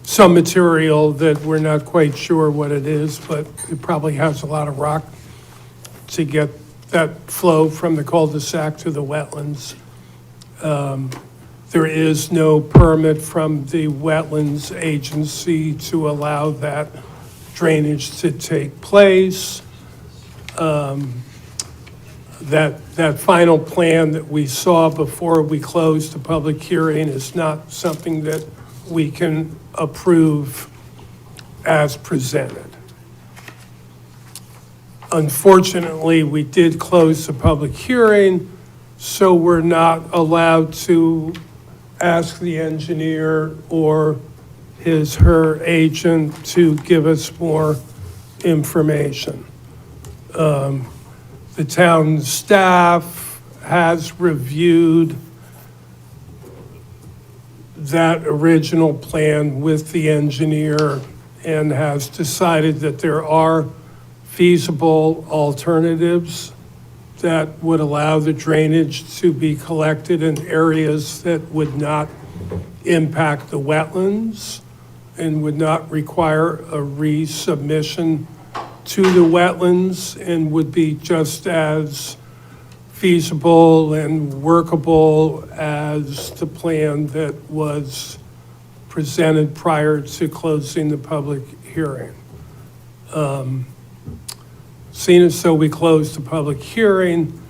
some material that we're not quite sure what it is, but it probably has a lot of rock to get that flow from the cul-de-sac to the wetlands. There is no permit from the wetlands agency to allow that drainage to take place. That final plan that we saw before we closed the public hearing is not something that we can approve as presented. Unfortunately, we did close the public hearing, so we're not allowed to ask the engineer or her agent to give us more information. The town staff has reviewed that original plan with the engineer and has decided that there are feasible alternatives that would allow the drainage to be collected in areas that would not impact the wetlands and would not require a resubmission to the wetlands and would be just as feasible and workable as the plan that was presented prior to closing the public hearing. Seeing as though we closed the public hearing,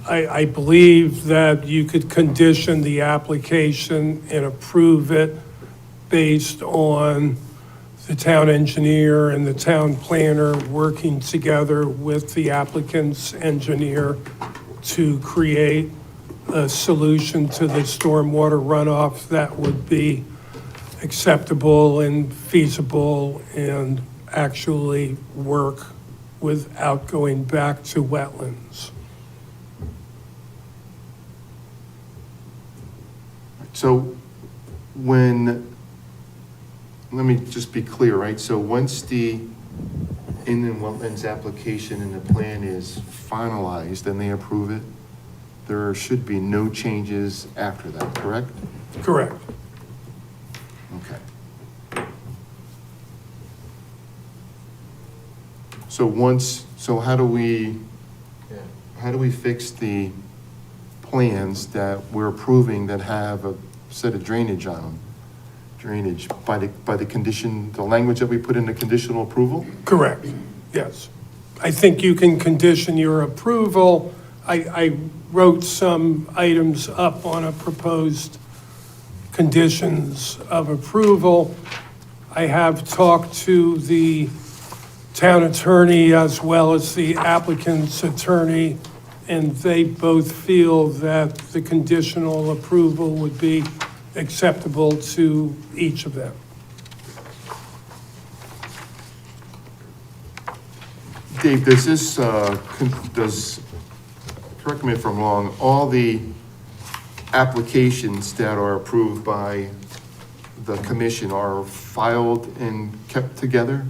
I believe that you could condition the application and approve it based on the town engineer and the town planner working together with the applicant's engineer to create a solution to the stormwater runoff that would be acceptable and feasible and actually work without going back to wetlands. So when, let me just be clear, right? So once the inland wetlands application and the plan is finalized and they approve it, there should be no changes after that, correct? Correct. Okay. So how do we fix the plans that we're approving that have a set of drainage on them? Drainage by the condition, the language that we put in the conditional approval? Correct, yes. I think you can condition your approval. I wrote some items up on a proposed conditions of approval. I have talked to the town attorney as well as the applicant's attorney, and they both feel that the conditional approval would be acceptable to each of them. Dave, does this, correct me if I'm wrong, all the applications that are approved by the commission are filed and kept together,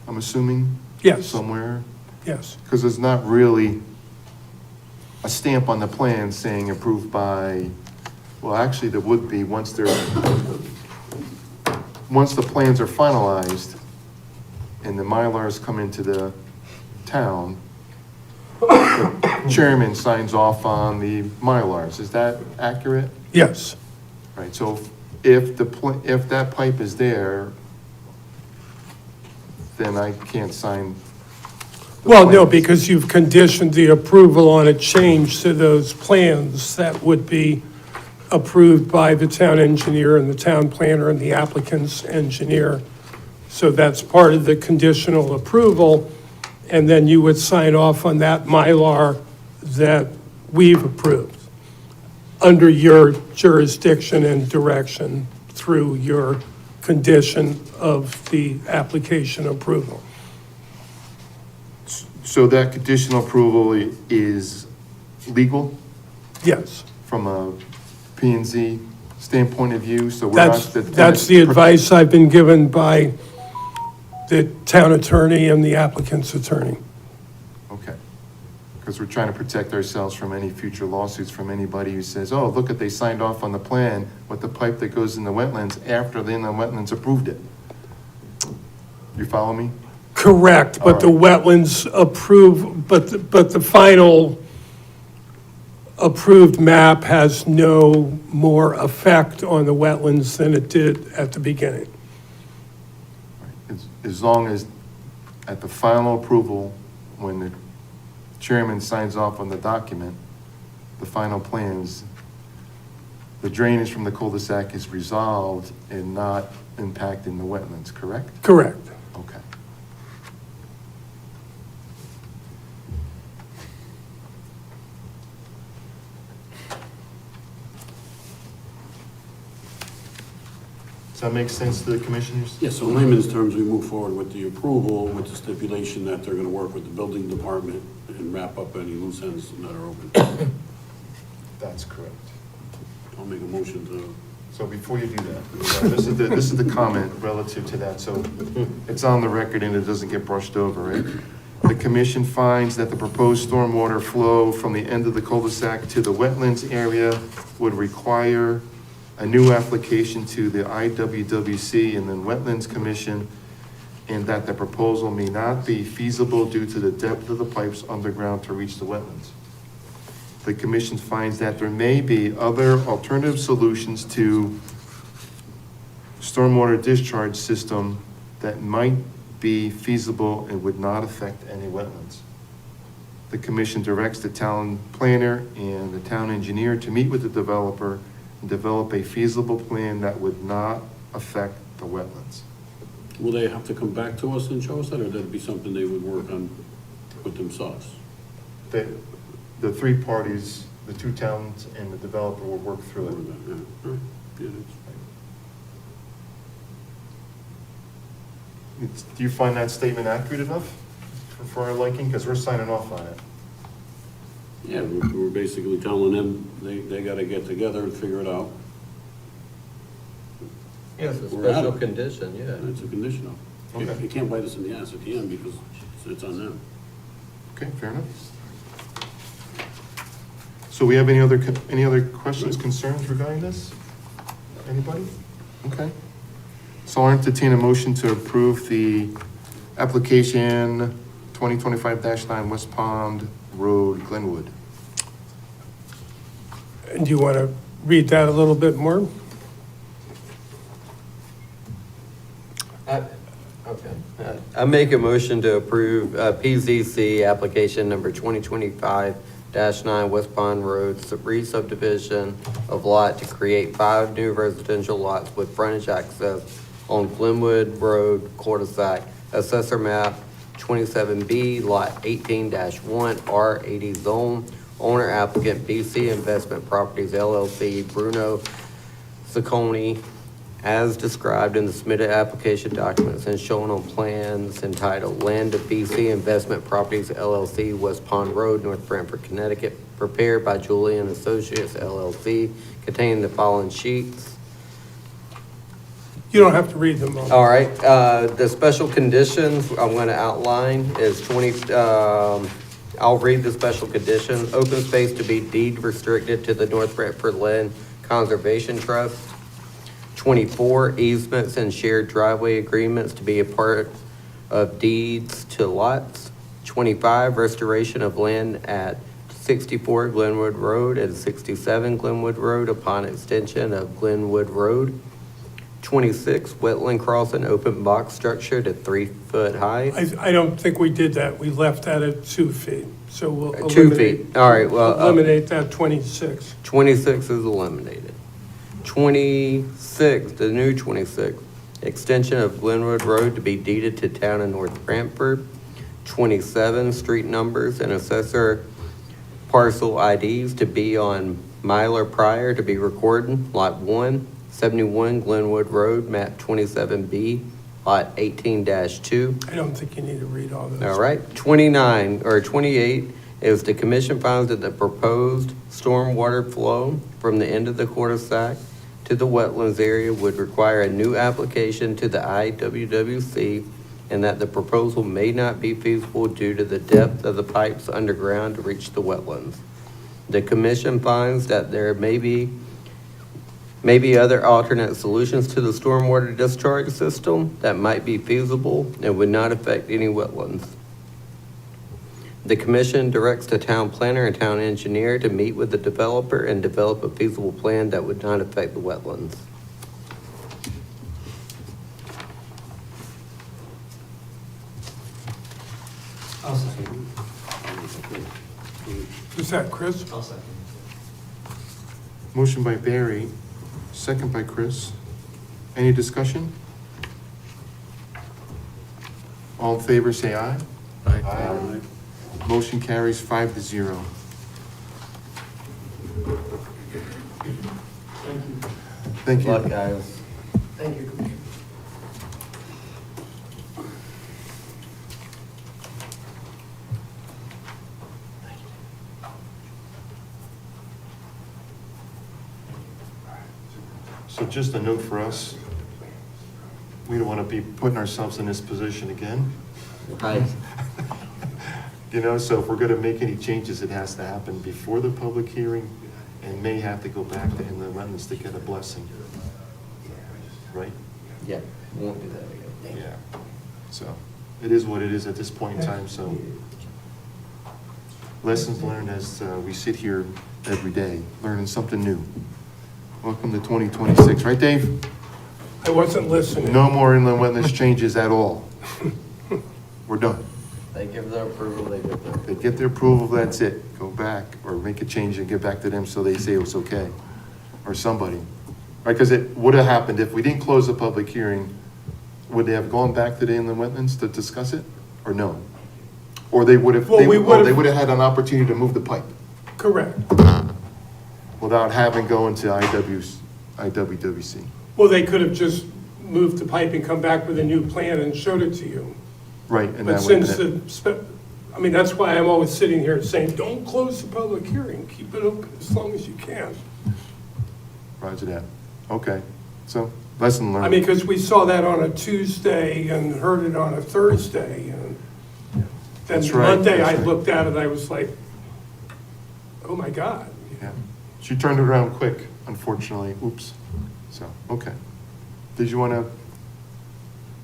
I'm assuming? Yes. Somewhere? Yes, Because there's not really a stamp on the plan saying approved by, well, actually, there would be once the plans are finalized and the Mylars come into the town, the chairman signs off on the Mylars. Is that accurate? yes. Right, so if that pipe is there, then I can't sign the Well, no, plans. because you've conditioned the approval on a change to those plans that would be approved by the town engineer and the town planner and the applicant's engineer. So that's part of the conditional approval, and then you would sign off on that Mylar that we've approved under your jurisdiction and direction through your condition of the application approval. So that conditional approval is legal Yes. from a P and Z standpoint of view, so we're not. That's the advice I've been given by the town attorney and the applicant's attorney. Okay, because we're trying to protect ourselves from any future lawsuits from anybody who says, oh, look at, they signed off on the plan with the pipe that goes in the wetlands after the inland wetlands approved it. You follow me? Correct, but the wetlands approve, but the final approved map has no more effect on the wetlands than it did at the beginning. As long as at the final approval, when the chairman signs off on the document, the final plans, the drainage from the cul-de-sac is resolved and not impacting the wetlands, correct? Correct. Okay. Does that make sense to the commissioners? Yeah, so in layman's terms, we move forward with the approval with the stipulation that they're gonna work with the building department and wrap up any loose ends that are open. That's correct. I'll make a motion to, So before you do that, this is the comment relative to that, so it's on the record and it doesn't get brushed over, right? The commission finds that the proposed stormwater flow from the end of the cul-de-sac to the wetlands area would require a new application to the IWWC and then Wetlands Commission, and that the proposal may not be feasible due to the depth of the pipes underground to reach the wetlands. The commission finds that there may be other alternative solutions to stormwater discharge system that might be feasible and would not affect any wetlands. The commission directs the town planner and the town engineer to meet with the developer and develop a feasible plan that would not affect the wetlands. will they have to come back to us and show us that, or that'd be something they would work on with themselves? The three parties, the two towns and the developer will work through it. Yeah, all right. Yeah, that's- Do you find that statement accurate enough for our liking? Because we're signing off on it. Yeah, we're basically telling them they gotta get together and figure it out. Yeah, it's a We're at special it. condition, yeah. It's a conditional. Okay. You can't bite us in the ass at the end because it's on them. Okay, fair enough. So we have any other questions, concerns regarding this? Anybody? Okay. So I'll entertain a motion to approve the application 2025-9 West Pond Road, Glenwood. And do you want to read that a little bit more? Okay. I make a motion to approve PZC application number 2025-9 West Pond Road, re-subdivision of lot to create 5 new residential lots with frontage access on Glenwood Road, cul-de-sac, assessor map 27B, lot 18-1, R80 zone, owner applicant BC Investment Properties LLC, Bruno Sacconi, as described in the submitted application documents and shown on plans entitled Land of BC Investment Properties LLC, West Pond Road, North Branford, Connecticut, prepared by Julian Associates LLC, containing the following sheets. You don't have to read them all. All right, the special conditions I'm gonna outline is I'll read the special conditions. Open space to be deed restricted to the North Branford Land Conservation Trust. 24, easements and shared driveway agreements to be a part of deeds to lots. 25, restoration of land at 64 Glenwood Road and 67 Glenwood Road upon extension of Glenwood Road. 26, wetland crossing open box structure to 3 foot high. I don't think we did that. We left that at 2 feet. So we'll 2 eliminate. feet, all right, well. Eliminate that 26. 26 is eliminated. 26, the new 26, extension of Glenwood Road to be deeded to town of North Branford. 27, street numbers and assessor parcel IDs to be on Mylar prior to be recorded, lot 1, 71 Glenwood Road, map 27B, lot 18-2. I don't think you need to read all those. All right, 29 or 28 is the commission finds that the proposed stormwater flow from the end of the cul-de-sac to the wetlands area would require a new application to the IWWC and that the proposal may not be feasible due to the depth of the pipes underground to reach the wetlands. The commission finds that there may be other alternate solutions to the stormwater discharge system that might be feasible and would not affect any wetlands. The commission directs the town planner and town engineer to meet with the developer and develop a feasible plan that would not affect the wetlands. I'll second. Is that Chris? I'll second. Motion by Barry, second by Chris. Any discussion? All in favor, say aye. Aye. Motion carries 5-0. Thank Good luck, you. guys. Thank you. So just a note for us, we don't want to be putting ourselves in this position again. Right. You know, so if we're going to make any changes, it has to happen before the public hearing and may have to go back to inland wetlands to get a blessing. Right? Yeah, we won't do that again. Yeah. So it is what it is at this point in time, so lessons learned as we sit here every day, learning something new. Welcome to 2026, right, Dave? I wasn't listening. No more inland wetlands changes at all. We're done. They give their approval, they give their. They get their approval, that's it. Go back or make a change and get back to them so they say it was okay. Or somebody. Right, because it would have happened if we didn't close the public hearing, would they have gone back to the inland wetlands to discuss it? Or no? Or they would have, Well, they we would've- would have had an opportunity to move the pipe Correct. without having going to IWWC. Well, they could have just moved the pipe and come back with a new plan and showed it to you. Right, and But that would since I mean, that's why I'm always sitting here saying, don't close the public hearing, keep it open as long as you can. Roger that. Okay, so lesson learned. I mean, because we saw that on a Tuesday and heard it on a Thursday, and then That's right, Monday I that's right. looked at it, I was like, oh my God. Yeah, she turned it around quick, unfortunately, oops. So, okay. Did you want to,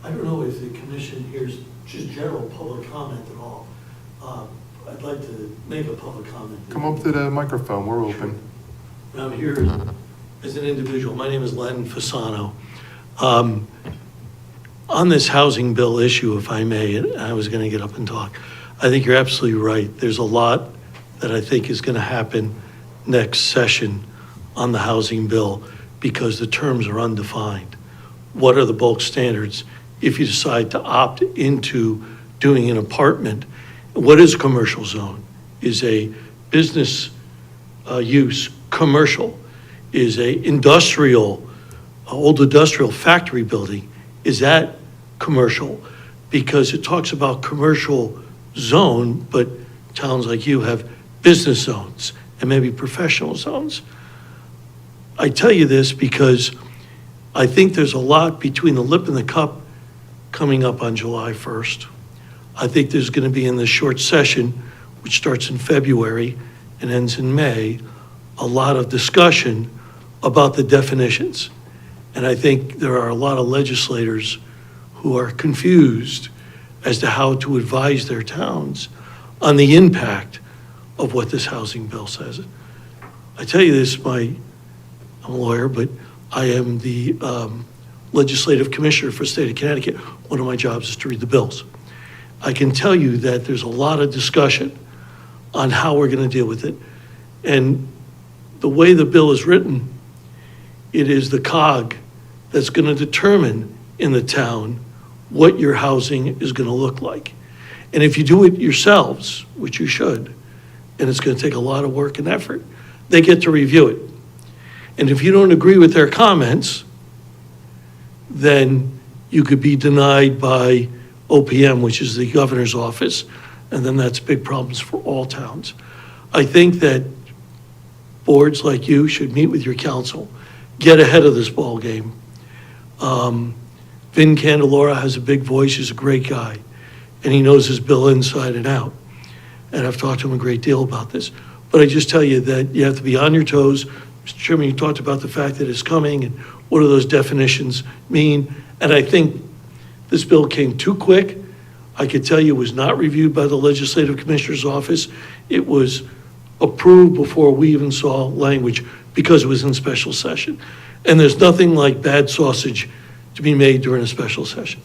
I don't know if the commission hears just general public comment at all. I'd like to make a public comment. come up to the microphone, we're open. I'm here as an individual. My name is Len Fasano. On this housing bill issue, if I may, and I was going to get up and talk, I think you're absolutely right. There's a lot that I think is going to happen next session on the housing bill because the terms are undefined. What are the bulk standards if you decide to opt into doing an apartment? What is a commercial zone? Is a business use commercial? Is a old industrial factory building, is that commercial? Because it talks about commercial zone, but towns like you have business zones and maybe professional zones. I tell you this because I think there's a lot between the lip and the cup coming up on July 1st. I think there's going to be in this short session, which starts in February and ends in May, a lot of discussion about the definitions. And I think there are a lot of legislators who are confused as to how to advise their towns on the impact of what this housing bill says. I tell you this, I'm a lawyer, but I am the legislative commissioner for the state of Connecticut. One of my jobs is to read the bills. I can tell you that there's a lot of discussion on how we're going to deal with it. And the way the bill is written, it is the COG that's going to determine in the town what your housing is going to look like. And if you do it yourselves, which you should, and it's going to take a lot of work and effort, they get to review it. And if you don't agree with their comments, then you could be denied by OPM, which is the governor's office, and then that's big problems for all towns. I think that boards like you should meet with your council, get ahead of this ball game. Vin Candelora has a big voice, he's a great guy, and he knows his bill inside and out. And I've talked to him a great deal about this. But I just tell you that you have to be on your toes. Mr. Chairman, you talked about the fact that it's coming and what do those definitions mean? And I think this bill came too quick. I could tell you it was not reviewed by the Legislative Commissioner's Office. It was approved before we even saw language because it was in special session. And there's nothing like bad sausage to be made during a special session.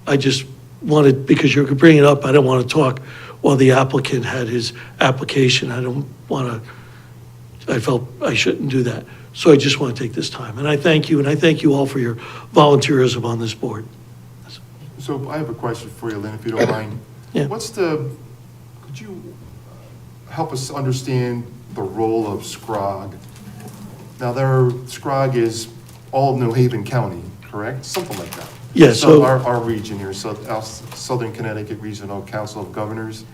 I just wanted, because you're bringing it up, I don't want to talk while the applicant had his application. I don't want to, I felt I shouldn't do that. So I just want to take this time. And I thank you, and I thank you all for your volunteerism on this board. so I have a question for you, Lynn, if you don't mind. Yeah. Could you help us understand the role of SCROG? Now, SCROG is all of New Haven County, correct? Something like that. Yeah, so- Our region here, Southern Connecticut Regional Council of Governors.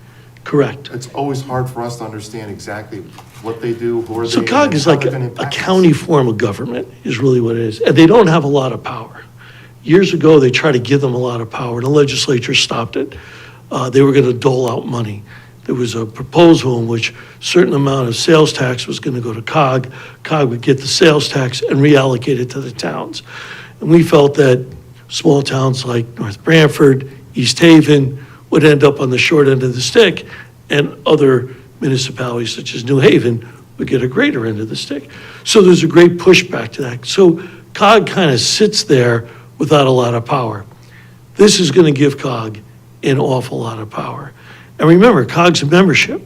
Correct. It's always hard for us to understand exactly what they do, who are they. So COG is how like they're gonna a impact us. county form of government is really what it is. And they don't have a lot of power. Years ago, they tried to give them a lot of power. The legislature stopped it. They were going to dole out money. There was a proposal in which a certain amount of sales tax was going to go to COG. COG would get the sales tax and reallocate it to the towns. And we felt that small towns like North Branford, East Haven would end up on the short end of the stick, and other municipalities such as New Haven would get a greater end of the stick. So there's a great pushback to that. So COG kind of sits there without a lot of power. This is going to give COG an awful lot of power. And remember, COG's a membership.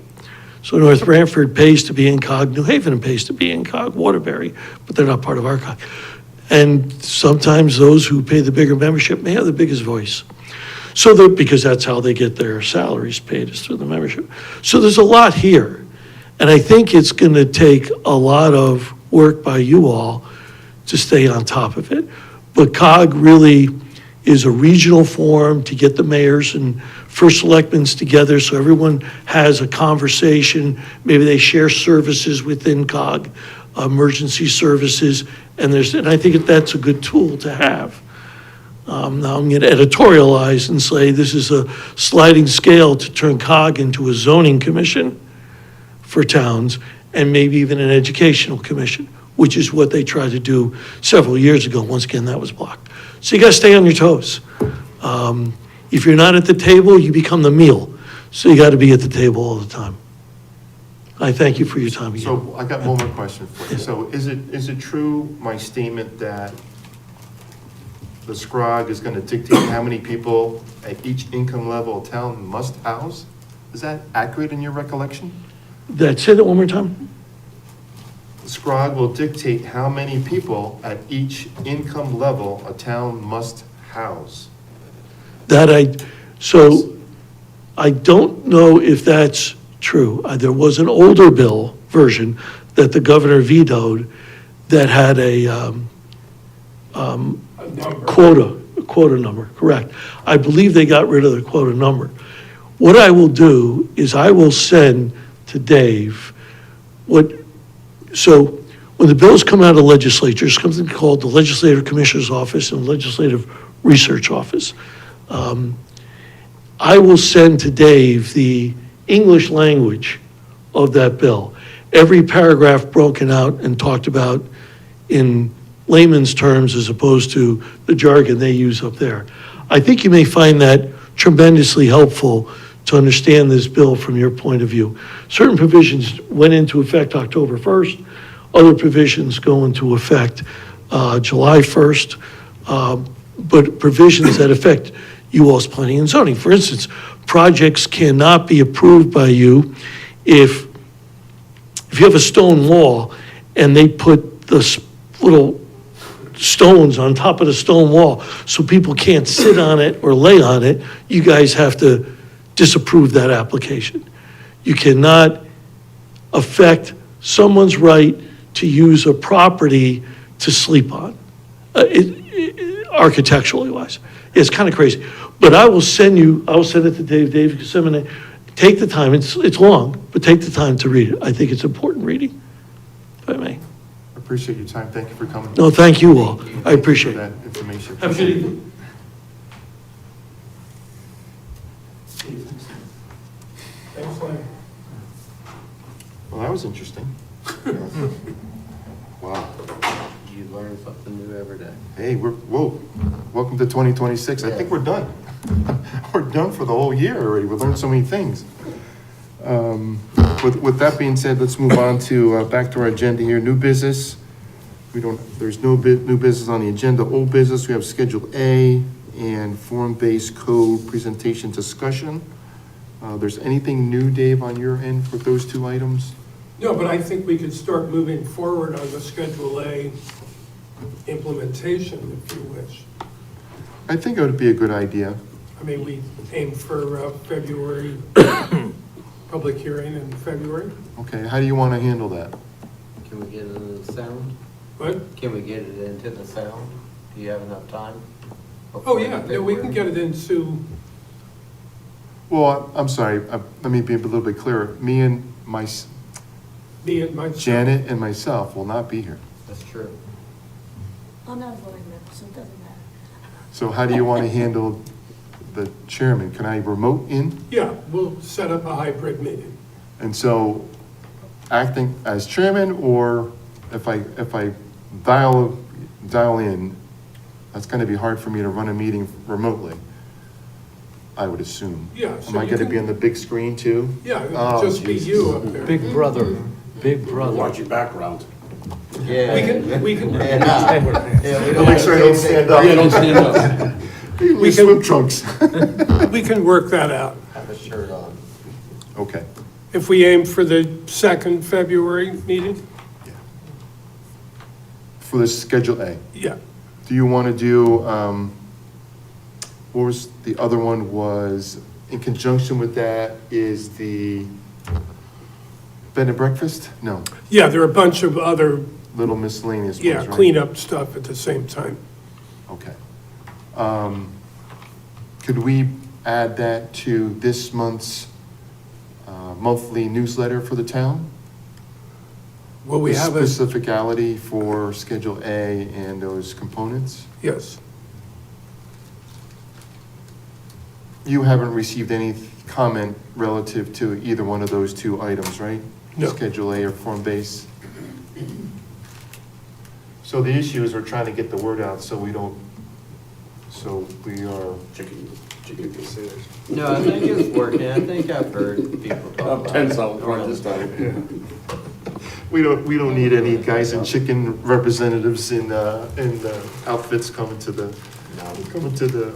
So North Branford pays to be in COG, New Haven pays to be in COG, Waterbury, but they're not part of our COG. And sometimes those who pay the bigger membership may have the biggest voice. So because that's how they get their salaries paid, is through the membership. So there's a lot here. And I think it's going to take a lot of work by you all to stay on top of it. But COG really is a regional forum to get the mayors and first selectmen's together so everyone has a conversation. Maybe they share services within COG, emergency services, and I think that's a good tool to have. Now I'm going to editorialize and say this is a sliding scale to turn COG into a zoning commission for towns and maybe even an educational commission, which is what they tried to do several years ago. Once again, that was blocked. So you got to stay on your toes. If you're not at the table, you become the meal. So you got to be at the table all the time. I thank you for your time again. So I got one more question for you. So is it true, my statement, that the SCROG is going to dictate how many people at each income level a town must house? Is that accurate in your recollection? Say that one more time? The SCROG will dictate how many people at each income level a town must house. So I don't know if that's true. There was an older bill version that the governor vetoed that had a quota number, correct. I believe they got rid of the quota number. What I will do is I will send to Dave so when the bills come out of legislature, there's something called the Legislative Commissioner's Office and Legislative Research Office. I will send to Dave the English language of that bill. Every paragraph broken out and talked about in layman's terms as opposed to the jargon they use up there. I think you may find that tremendously helpful to understand this bill from your point of view. Certain provisions went into effect October 1st. Other provisions go into effect July 1st. But provisions that affect you all's planning and zoning. For instance, projects cannot be approved by you if you have a stone wall and they put the little stones on top of the stone wall so people can't sit on it or lay on it, you guys have to disapprove that application. You cannot affect someone's right to use a property to sleep on, architecturally wise. It's kind of crazy. But I will send it to Dave. Dave, you can send me, take the time, it's long, but take the time to read it. I think it's important reading, if I may. I appreciate your time. Thank you for coming. No, thank you all. I appreciate For it. that information. Have a good evening. Thanks, Lynn. Well, that was interesting. Wow. You learn something new every day. Hey, welcome to 2026. I think we're done. We're done for the whole year already. We learned so many things. With that being said, let's move on to, back to our agenda here, new business. There's no new business on the agenda. Old business, we have Schedule A and form-based code presentation discussion. There's anything new, Dave, on your end for those two items? No, but I think we could start moving forward on the Schedule A implementation, if you wish. I think it would be a good idea. I mean, we aim for February, public hearing in February. Okay, how do you want to handle that? Can we get it into the sound? What? Can we get it into the sound? Do you have enough time? Oh, yeah, no, we can get it into, Well, I'm sorry, let me be a little bit clearer. Me and me and myself. Janet and myself will not be here. That's true. I'm not a voting member, so it doesn't matter. So how do you want to handle the chairman? Can I remote in? Yeah, we'll set up a hybrid meeting. And so acting as chairman, or if I dial in, that's going to be hard for me to run a meeting remotely, I would assume. Yeah, so Am I you going to can- be on the big screen too? Yeah, Oh, it'll just be geez. you up there. Big brother, big brother. Watch your background. Yeah. We can, I'll make sure I don't stand up. Yeah, don't stand up. We swim trunks. we can work that out. Have a shirt on. Okay. If we aim for the second February meeting? For the Schedule A. Yeah. Do you want to do, what was, the other one was, in conjunction with that is the bed and breakfast? No, Yeah, there are a bunch of other, little miscellaneous ones, yeah, right? cleanup stuff at the same time. Okay. Could we add that to this month's monthly newsletter for the town? Will we The have a, specificality for Schedule A and those components? yes, You haven't received any comment relative to either one of those two items, right? No. Schedule A or Form Base? So the issue is we're trying to get the word out so we are, Chicken considered. No, I think it's working. I think I've heard people talk about it. time. we don't need any guys in chicken representatives in outfits coming to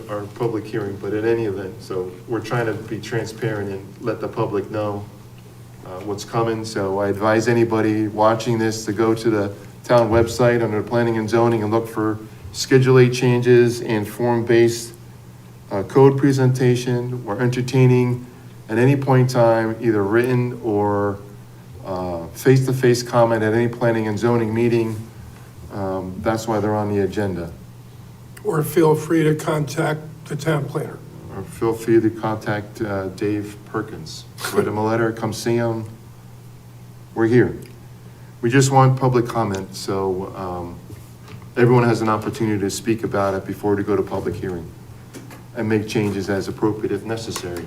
our public hearing, but in any event, so we're trying to be transparent and let the public know what's coming. So I advise anybody watching this to go to the town website under planning and zoning and look for Schedule A changes and form-based code presentation. We're entertaining at any point in time, either written or face-to-face comment at any planning and zoning meeting. That's why they're on the agenda. or feel free to contact the town planner. Or feel free to contact Dave Perkins. Write him a letter, come see him. We're here. We just want public comment, so everyone has an opportunity to speak about it before we go to public hearing and make changes as appropriate if necessary.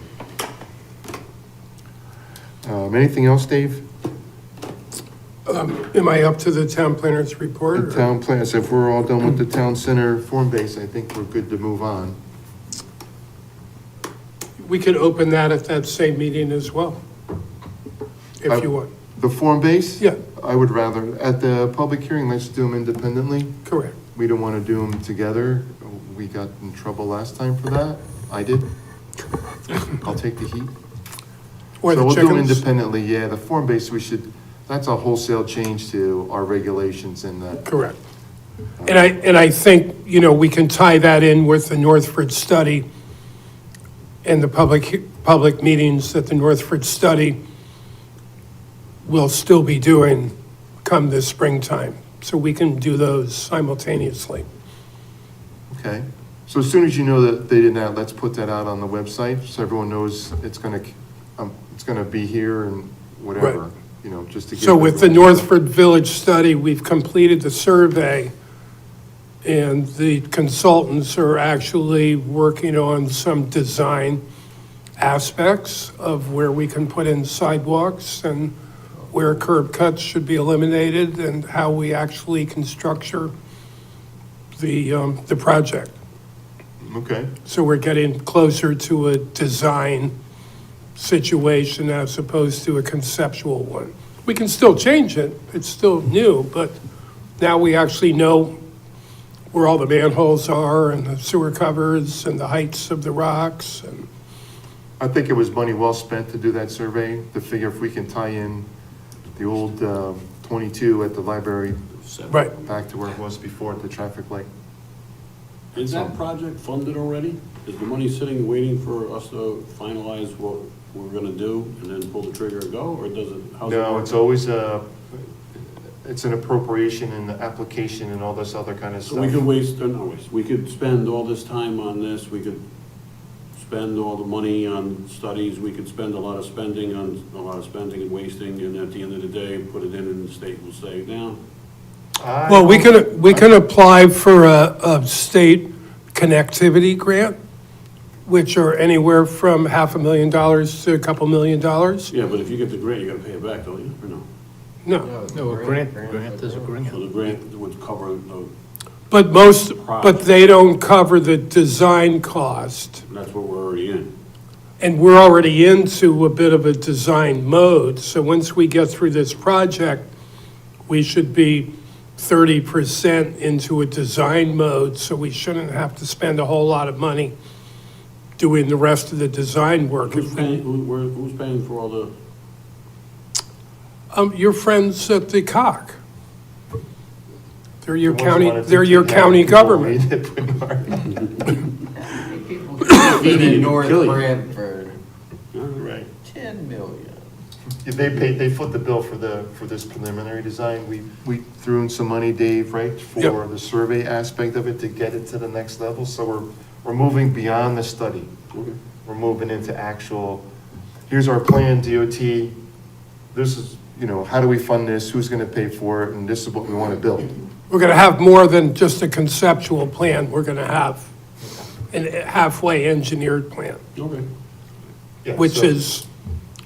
Anything else, Dave? Am I up to the town planner's report? The or- town plans, if we're all done with the town center form base, I think we're good to move on. We could open that at that same meeting as well, if you want. The form base? Yeah. I would rather, at the public hearing, let's do them independently. Correct. We don't want to do them together. We got in trouble last time for that. I did. I'll take the heat. Or So the we'll do them chickens. independently, yeah. The form base, that's a wholesale change to our regulations and that. Correct. And I think, we can tie that in with the Northford study and the public meetings that the Northford study will still be doing come this springtime. So we can do those simultaneously. Okay. So as soon as you know that they did that, let's put that out on the website so everyone knows it's gonna be here and whatever, Right. just to give. So with the everyone- Northford Village study, we've completed the survey, and the consultants are actually working on some design aspects of where we can put in sidewalks and where curb cuts should be eliminated and how we actually can structure the project. Okay. So we're getting closer to a design situation as opposed to a conceptual one. We can still change it, it's still new, but now we actually know where all the manholes are and the sewer covers and the heights of the rocks and, I think it was money well spent to do that survey, to figure if we can tie in the old 22 at the library right. back to where it was before at the traffic light. Is that project funded already? Is the money sitting waiting for us to finalize what we're gonna do and then pull the trigger and go, or does it? how's it No, work? it's always it's an appropriation and the application and all this other kind of So stuff. we could we could spend all this time on this, we could spend all the money on studies, we could spend a lot of spending and wasting, and at the end of the day, put it in and the state will say, now, Well, we can apply for a state connectivity grant, which are anywhere from $500,000 to a couple $1 million. yeah, but if you get the grant, you gotta pay it back, don't you, or no? No, No, a grant is a grant. So the grant would cover the, but they don't cover the design cost. that's what we're already in. And we're already into a bit of a design mode, so once we get through this project, we should be 30% into a design mode, so we shouldn't have to spend a whole lot of money doing the rest of the design work. Who's paying, who's paying for all the, Your friends at the COC. They're your The ones that wanna they're teach your you how county people government. read it, Bernard. In North Kill you. Branford, Right. 10 million. Yeah, they foot the bill for this preliminary design. We threw in some money, Dave, right, for Yep. the survey aspect of it to get it to the next level. So we're moving beyond the study. Okay. We're moving into actual, here's our plan, DOT. This is, how do we fund this? Who's gonna pay for it? And this is what we wanna build. We're gonna have more than just a conceptual plan, we're gonna have a halfway engineered plan, Okay. Yeah, which so- is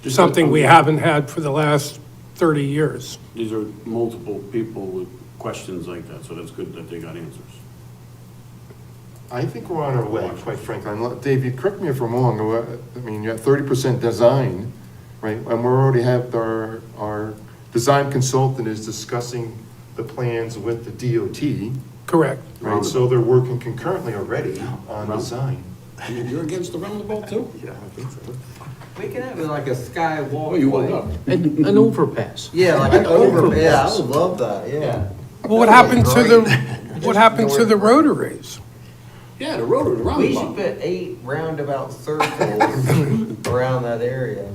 something we haven't had for the last 30 years. These are multiple people with questions like that, so that's good that they got answers. I think we're on our way, quite frankly. Dave, you correct me if I'm wrong. I mean, you're at 30% design, right? And we already have our design consultant is discussing the plans with the DOT, Correct. right? So they're working concurrently already on design. You're against the roundabout too? Yeah, I think so. We can have like a sky Oh, you woke up. An overpass. Yeah, like an yeah, I would love that, yeah. Well, what happened to the rotaries? Yeah, the road or the We should roundabout. put 8 roundabout circles around that area.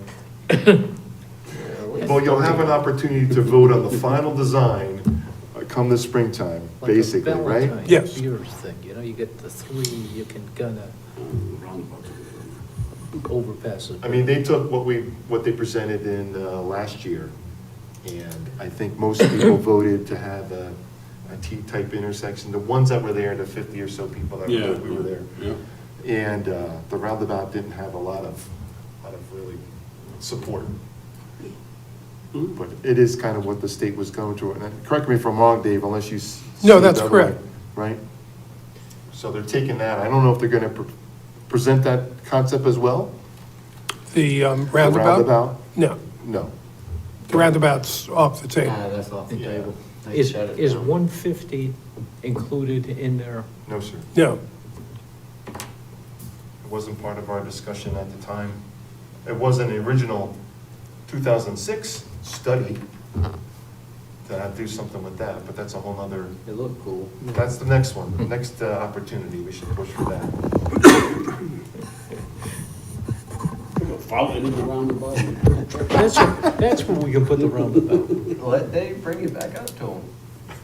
Well, you'll have an opportunity to vote on the final design come the springtime, Like a basically, right? Valentine's Yes. Beers thing, you get the 3, you can kind Roundabout. of overpass it. I mean, they took what they presented in last year, and I think most people voted to have a T-type intersection. The ones that were there, the 50 or so people that Yeah. we were there. Yeah. And the roundabout didn't have a lot of really support. But it is kind of what the state was going to, and correct me if I'm wrong, Dave, unless you. No, see it that's that way, correct. Right? So they're taking that, I don't know if they're gonna present that concept as well? The The roundabout? No, No. the roundabout's off the table. That's off the table. Is 150 included in there? No, sir. No, It wasn't part of our discussion at the time. It wasn't the original 2006 study to do something with that, but that's a whole nother, It looked cool. that's the next one, the next opportunity, we should push for that. Put a fountain in the roundabout. That's where we can put the roundabout. Let Dave bring it back up to him.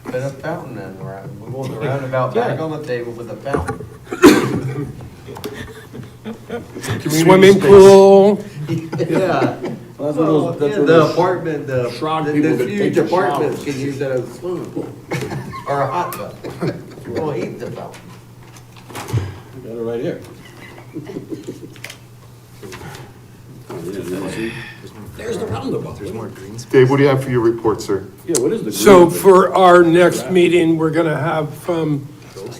Put a fountain in the round, we want the roundabout back on the table with a fountain. swimming pool, Yeah. That's what those- that's what The those apartment, shrine people the that huge take apartments showers. can use that as a swimming pool. Or a hot tub. We'll eat the fountain. Got it right here. Oh, yeah, you wanna see? There's the roundabout. Dave, what do you have for your report, sir? Yeah, what is the? So green thing? for our next meeting, we're gonna have,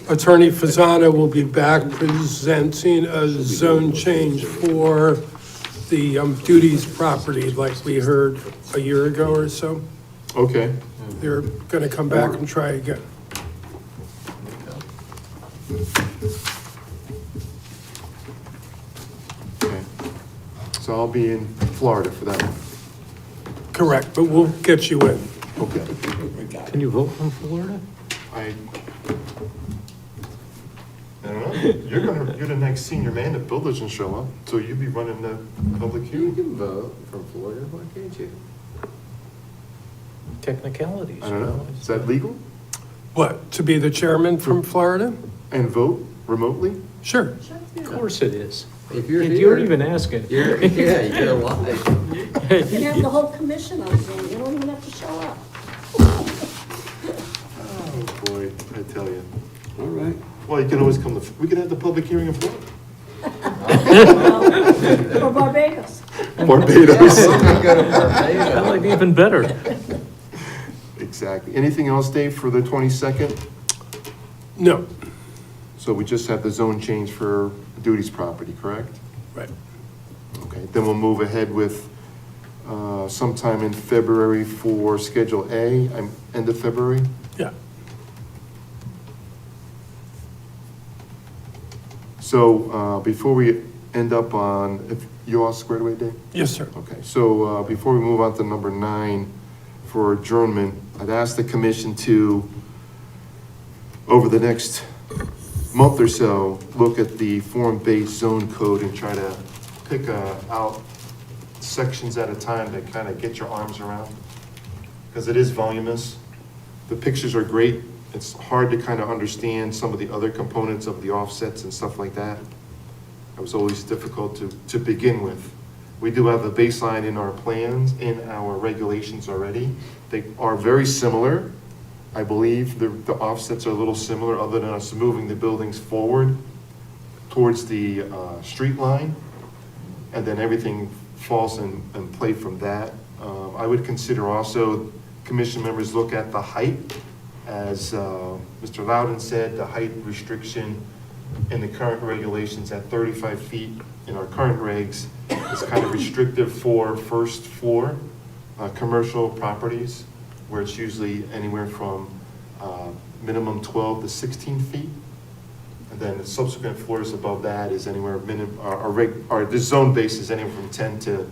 Attorney Fasano will be back presenting a zone change for the Duties property, like we heard a year ago or so. Okay. They're gonna come back and try again. Okay. So I'll be in Florida for that one. Correct, but we'll get you in. Okay. Can you vote from Florida? I don't know. You're the next senior man if Bill doesn't show up, so you'll be running the public You hearing. can vote from Florida, why can't you? Technicalities. I don't know. Is that legal? What, to be the chairman from Florida? And vote remotely? Sure. Of course it is. If you're You're here, even asking. you're, yeah, you're alive. You can have the whole commission on Zoom, you don't even have to show up. Oh, boy, I tell you. All right. Well, you can always come to, we can have the public hearing in Florida. Or Barbados. Barbados. Go to Barbados. I like even better. Exactly. Anything else, Dave, for the 22nd? No, So we just have the zone change for Duties property, correct? right. Okay, then we'll move ahead with sometime in February for Schedule A, end of February? Yeah. So before we end up on, if you all squared away, Dave? Yes, sir. Okay, so before we move on to number 9 for adjournment, I'd ask the commission to, over the next month or so, look at the form-based zone code and try to pick out sections at a time to kind of get your arms around, because it is voluminous. The pictures are great. It's hard to kind of understand some of the other components of the offsets and stuff like that. It was always difficult to begin with. We do have a baseline in our plans, in our regulations already. They are very similar. I believe the offsets are a little similar, other than us moving the buildings forward towards the street line, and then everything falls in play from that. I would consider also, commission members look at the height. As Mr. Loudon said, the height restriction in the current regulations at 35 feet in our current regs is kind of restrictive for first floor commercial properties, where it's usually anywhere from minimum 12 to 16 feet. And then the subsequent floors above that is anywhere, the zone base is anywhere from 10 to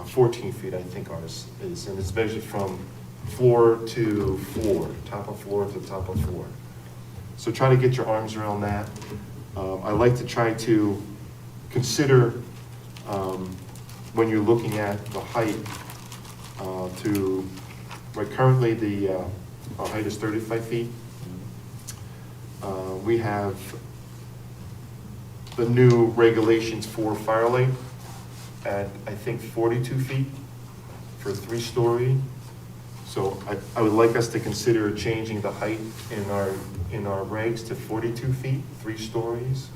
14 feet, I think ours is. And it's measured from floor to floor, top of floor to top of floor. So try to get your arms around that. I like to try to consider, when you're looking at the height, right, currently our height is 35 feet. We have the new regulations for Firelight at, I think, 42 feet for 3-story. So I would like us to consider changing the height in our regs to 42 feet, 3 stories.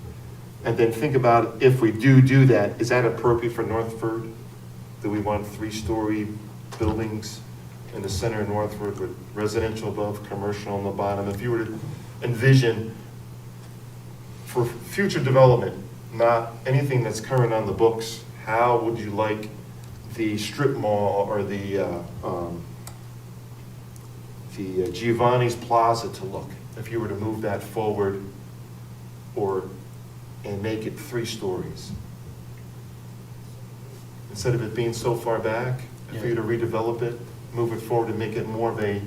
And then think about, if we do that, is that appropriate for Northford? Do we want 3-story buildings in the center of Northford with residential above, commercial on the bottom? If you were to envision for future development, not anything that's current on the books, how would you like the strip mall or the Giovanni's Plaza to look if you were to move that forward and make it 3 stories? Instead of it being so far back, if you were to redevelop it, move it forward and make it more of a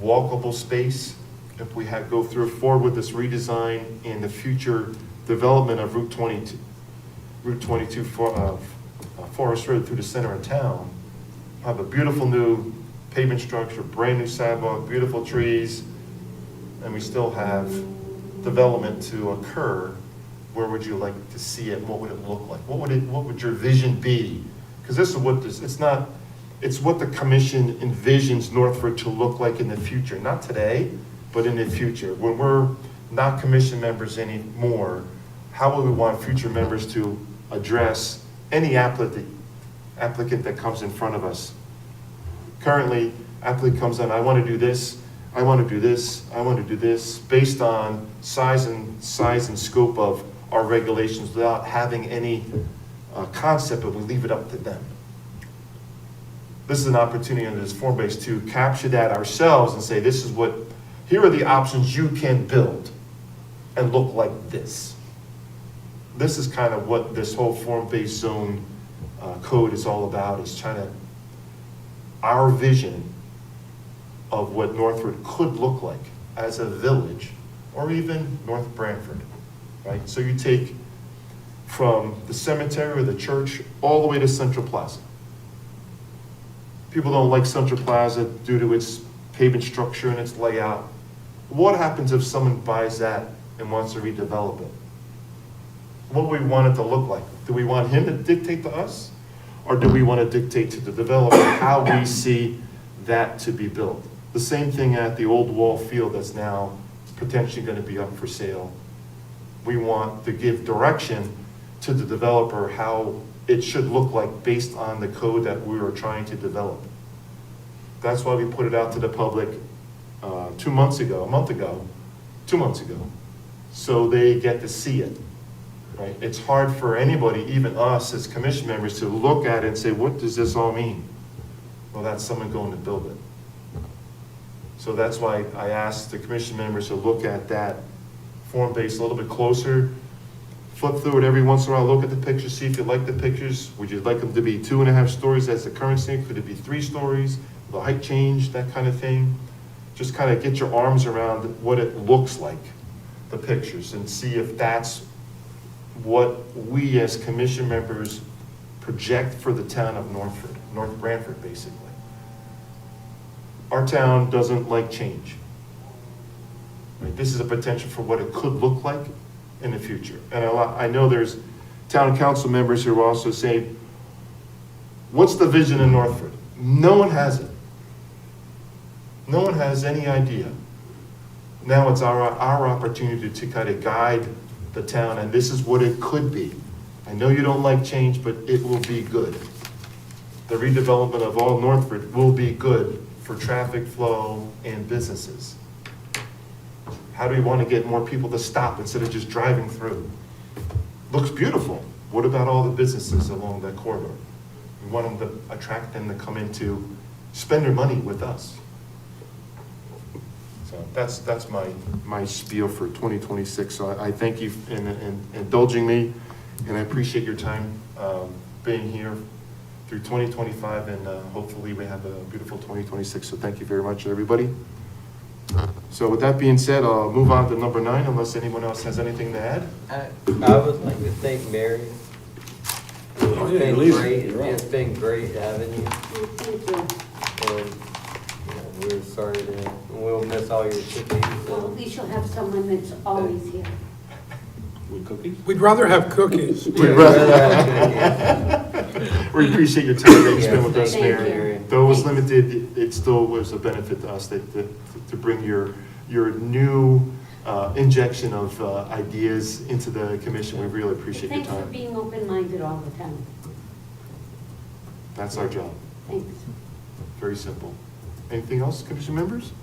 walkable space. If we go forward with this redesign in the future development of Route 22 Forest Road through the center of town, have a beautiful new pavement structure, brand new sidewalk, beautiful trees, and we still have development to occur. Where would you like to see it? What would it look like? What would your vision be? Because this is what it's what the commission envisions Northford to look like in the future, not today, but in the future. When we're not commission members anymore, how will we want future members to address any applicant that comes in front of us? Currently, applicant comes in, I want to do this, I want to do this, I want to do this, based on size and scope of our regulations, without having any concept, but we leave it up to them. This is an opportunity under this form base to capture that ourselves and say, here are the options you can build and look like this. This is kind of what this whole form-based zone code is all about, is trying to, our vision of what Northford could look like as a village, or even North Branford, right? So you take from the cemetery or the church all the way to Central Plaza. People don't like Central Plaza due to its pavement structure and its layout. What happens if someone buys that and wants to redevelop it? What do we want it to look like? Do we want him to dictate to us? Or do we want to dictate to the developer how we see that to be built? The same thing at the old Wall Field that's now potentially going to be up for sale. We want to give direction to the developer how it should look like based on the code that we were trying to develop. That's why we put it out to the public 2 months ago, 2 months ago, so they get to see it. Right? It's hard for anybody, even us as commission members, to look at it and say, what does this all mean? Well, that's someone going to build it. So that's why I asked the commission members to look at that form base a little bit closer, flip through it every once in a while, look at the pictures, see if you like the pictures. Would you like them to be 2.5 stories as the current thing? Could it be 3 stories? The height change, that kind of thing. Just kind of get your arms around what it looks like, the pictures, and see if that's what we as commission members project for the town of North Branford, basically. Our town doesn't like change. Right? This is a potential for what it could look like in the future. And I know there's town council members who are also saying, what's the vision in Northford? No one has it. No one has any idea. Now it's our opportunity to kind of guide the town, and this is what it could be. I know you don't like change, but it will be good. The redevelopment of all Northford will be good for traffic flow and businesses. How do we want to get more people to stop instead of just driving through? Looks beautiful. What about all the businesses along that corridor? We want them to attract them to come in to spend their money with us. So that's my spiel for 2026. So I thank you in indulging me, and I appreciate your time being here through 2025, and hopefully we have a beautiful 2026. So thank you very much, everybody. So with that being said, I'll move on to number 9, unless anyone else has anything to add. I would like to thank Mary. It's been great, it's been great having you. Thank you. And, we're sorry we'll miss all your cookies. Well, at least you'll have someone that's always here. With cookies? We'd rather have cookies. We appreciate your time that you spent with us, Thank Mayor. you. Though it was Thanks. limited, it still was a benefit to us to bring your new injection of ideas into the commission. We really appreciate your Thanks for time. being open-minded all the time. That's our job. Thanks. Very simple. Anything else, commission members?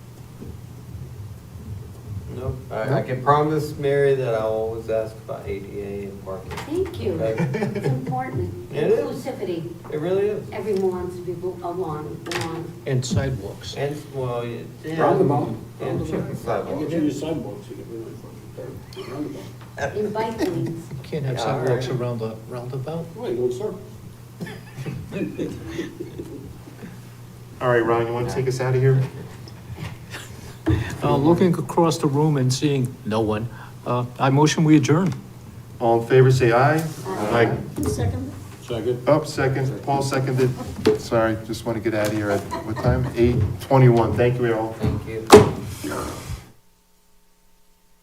No, I can promise Mary that I'll always ask about ADA and parking. Thank you. Okay. It's important. It is. Inclusivity. It really is. Everyone wants to be along. And sidewalks. And, well, yeah. Roundabout. And chicken sidewalks. you sidewalks, you get rid of roundabout. In bike lanes. Can't have Yeah, sidewalks all right. around the roundabout. Right, go circle. All right, Ron, you want to take us out of here? Looking across the room and seeing no one, I motion we adjourn. All in favor, say aye. Aye. Second? Second. Up, second. Paul seconded. Sorry, just want to get out of here at what time? 8:21. Thank you all. Thank you.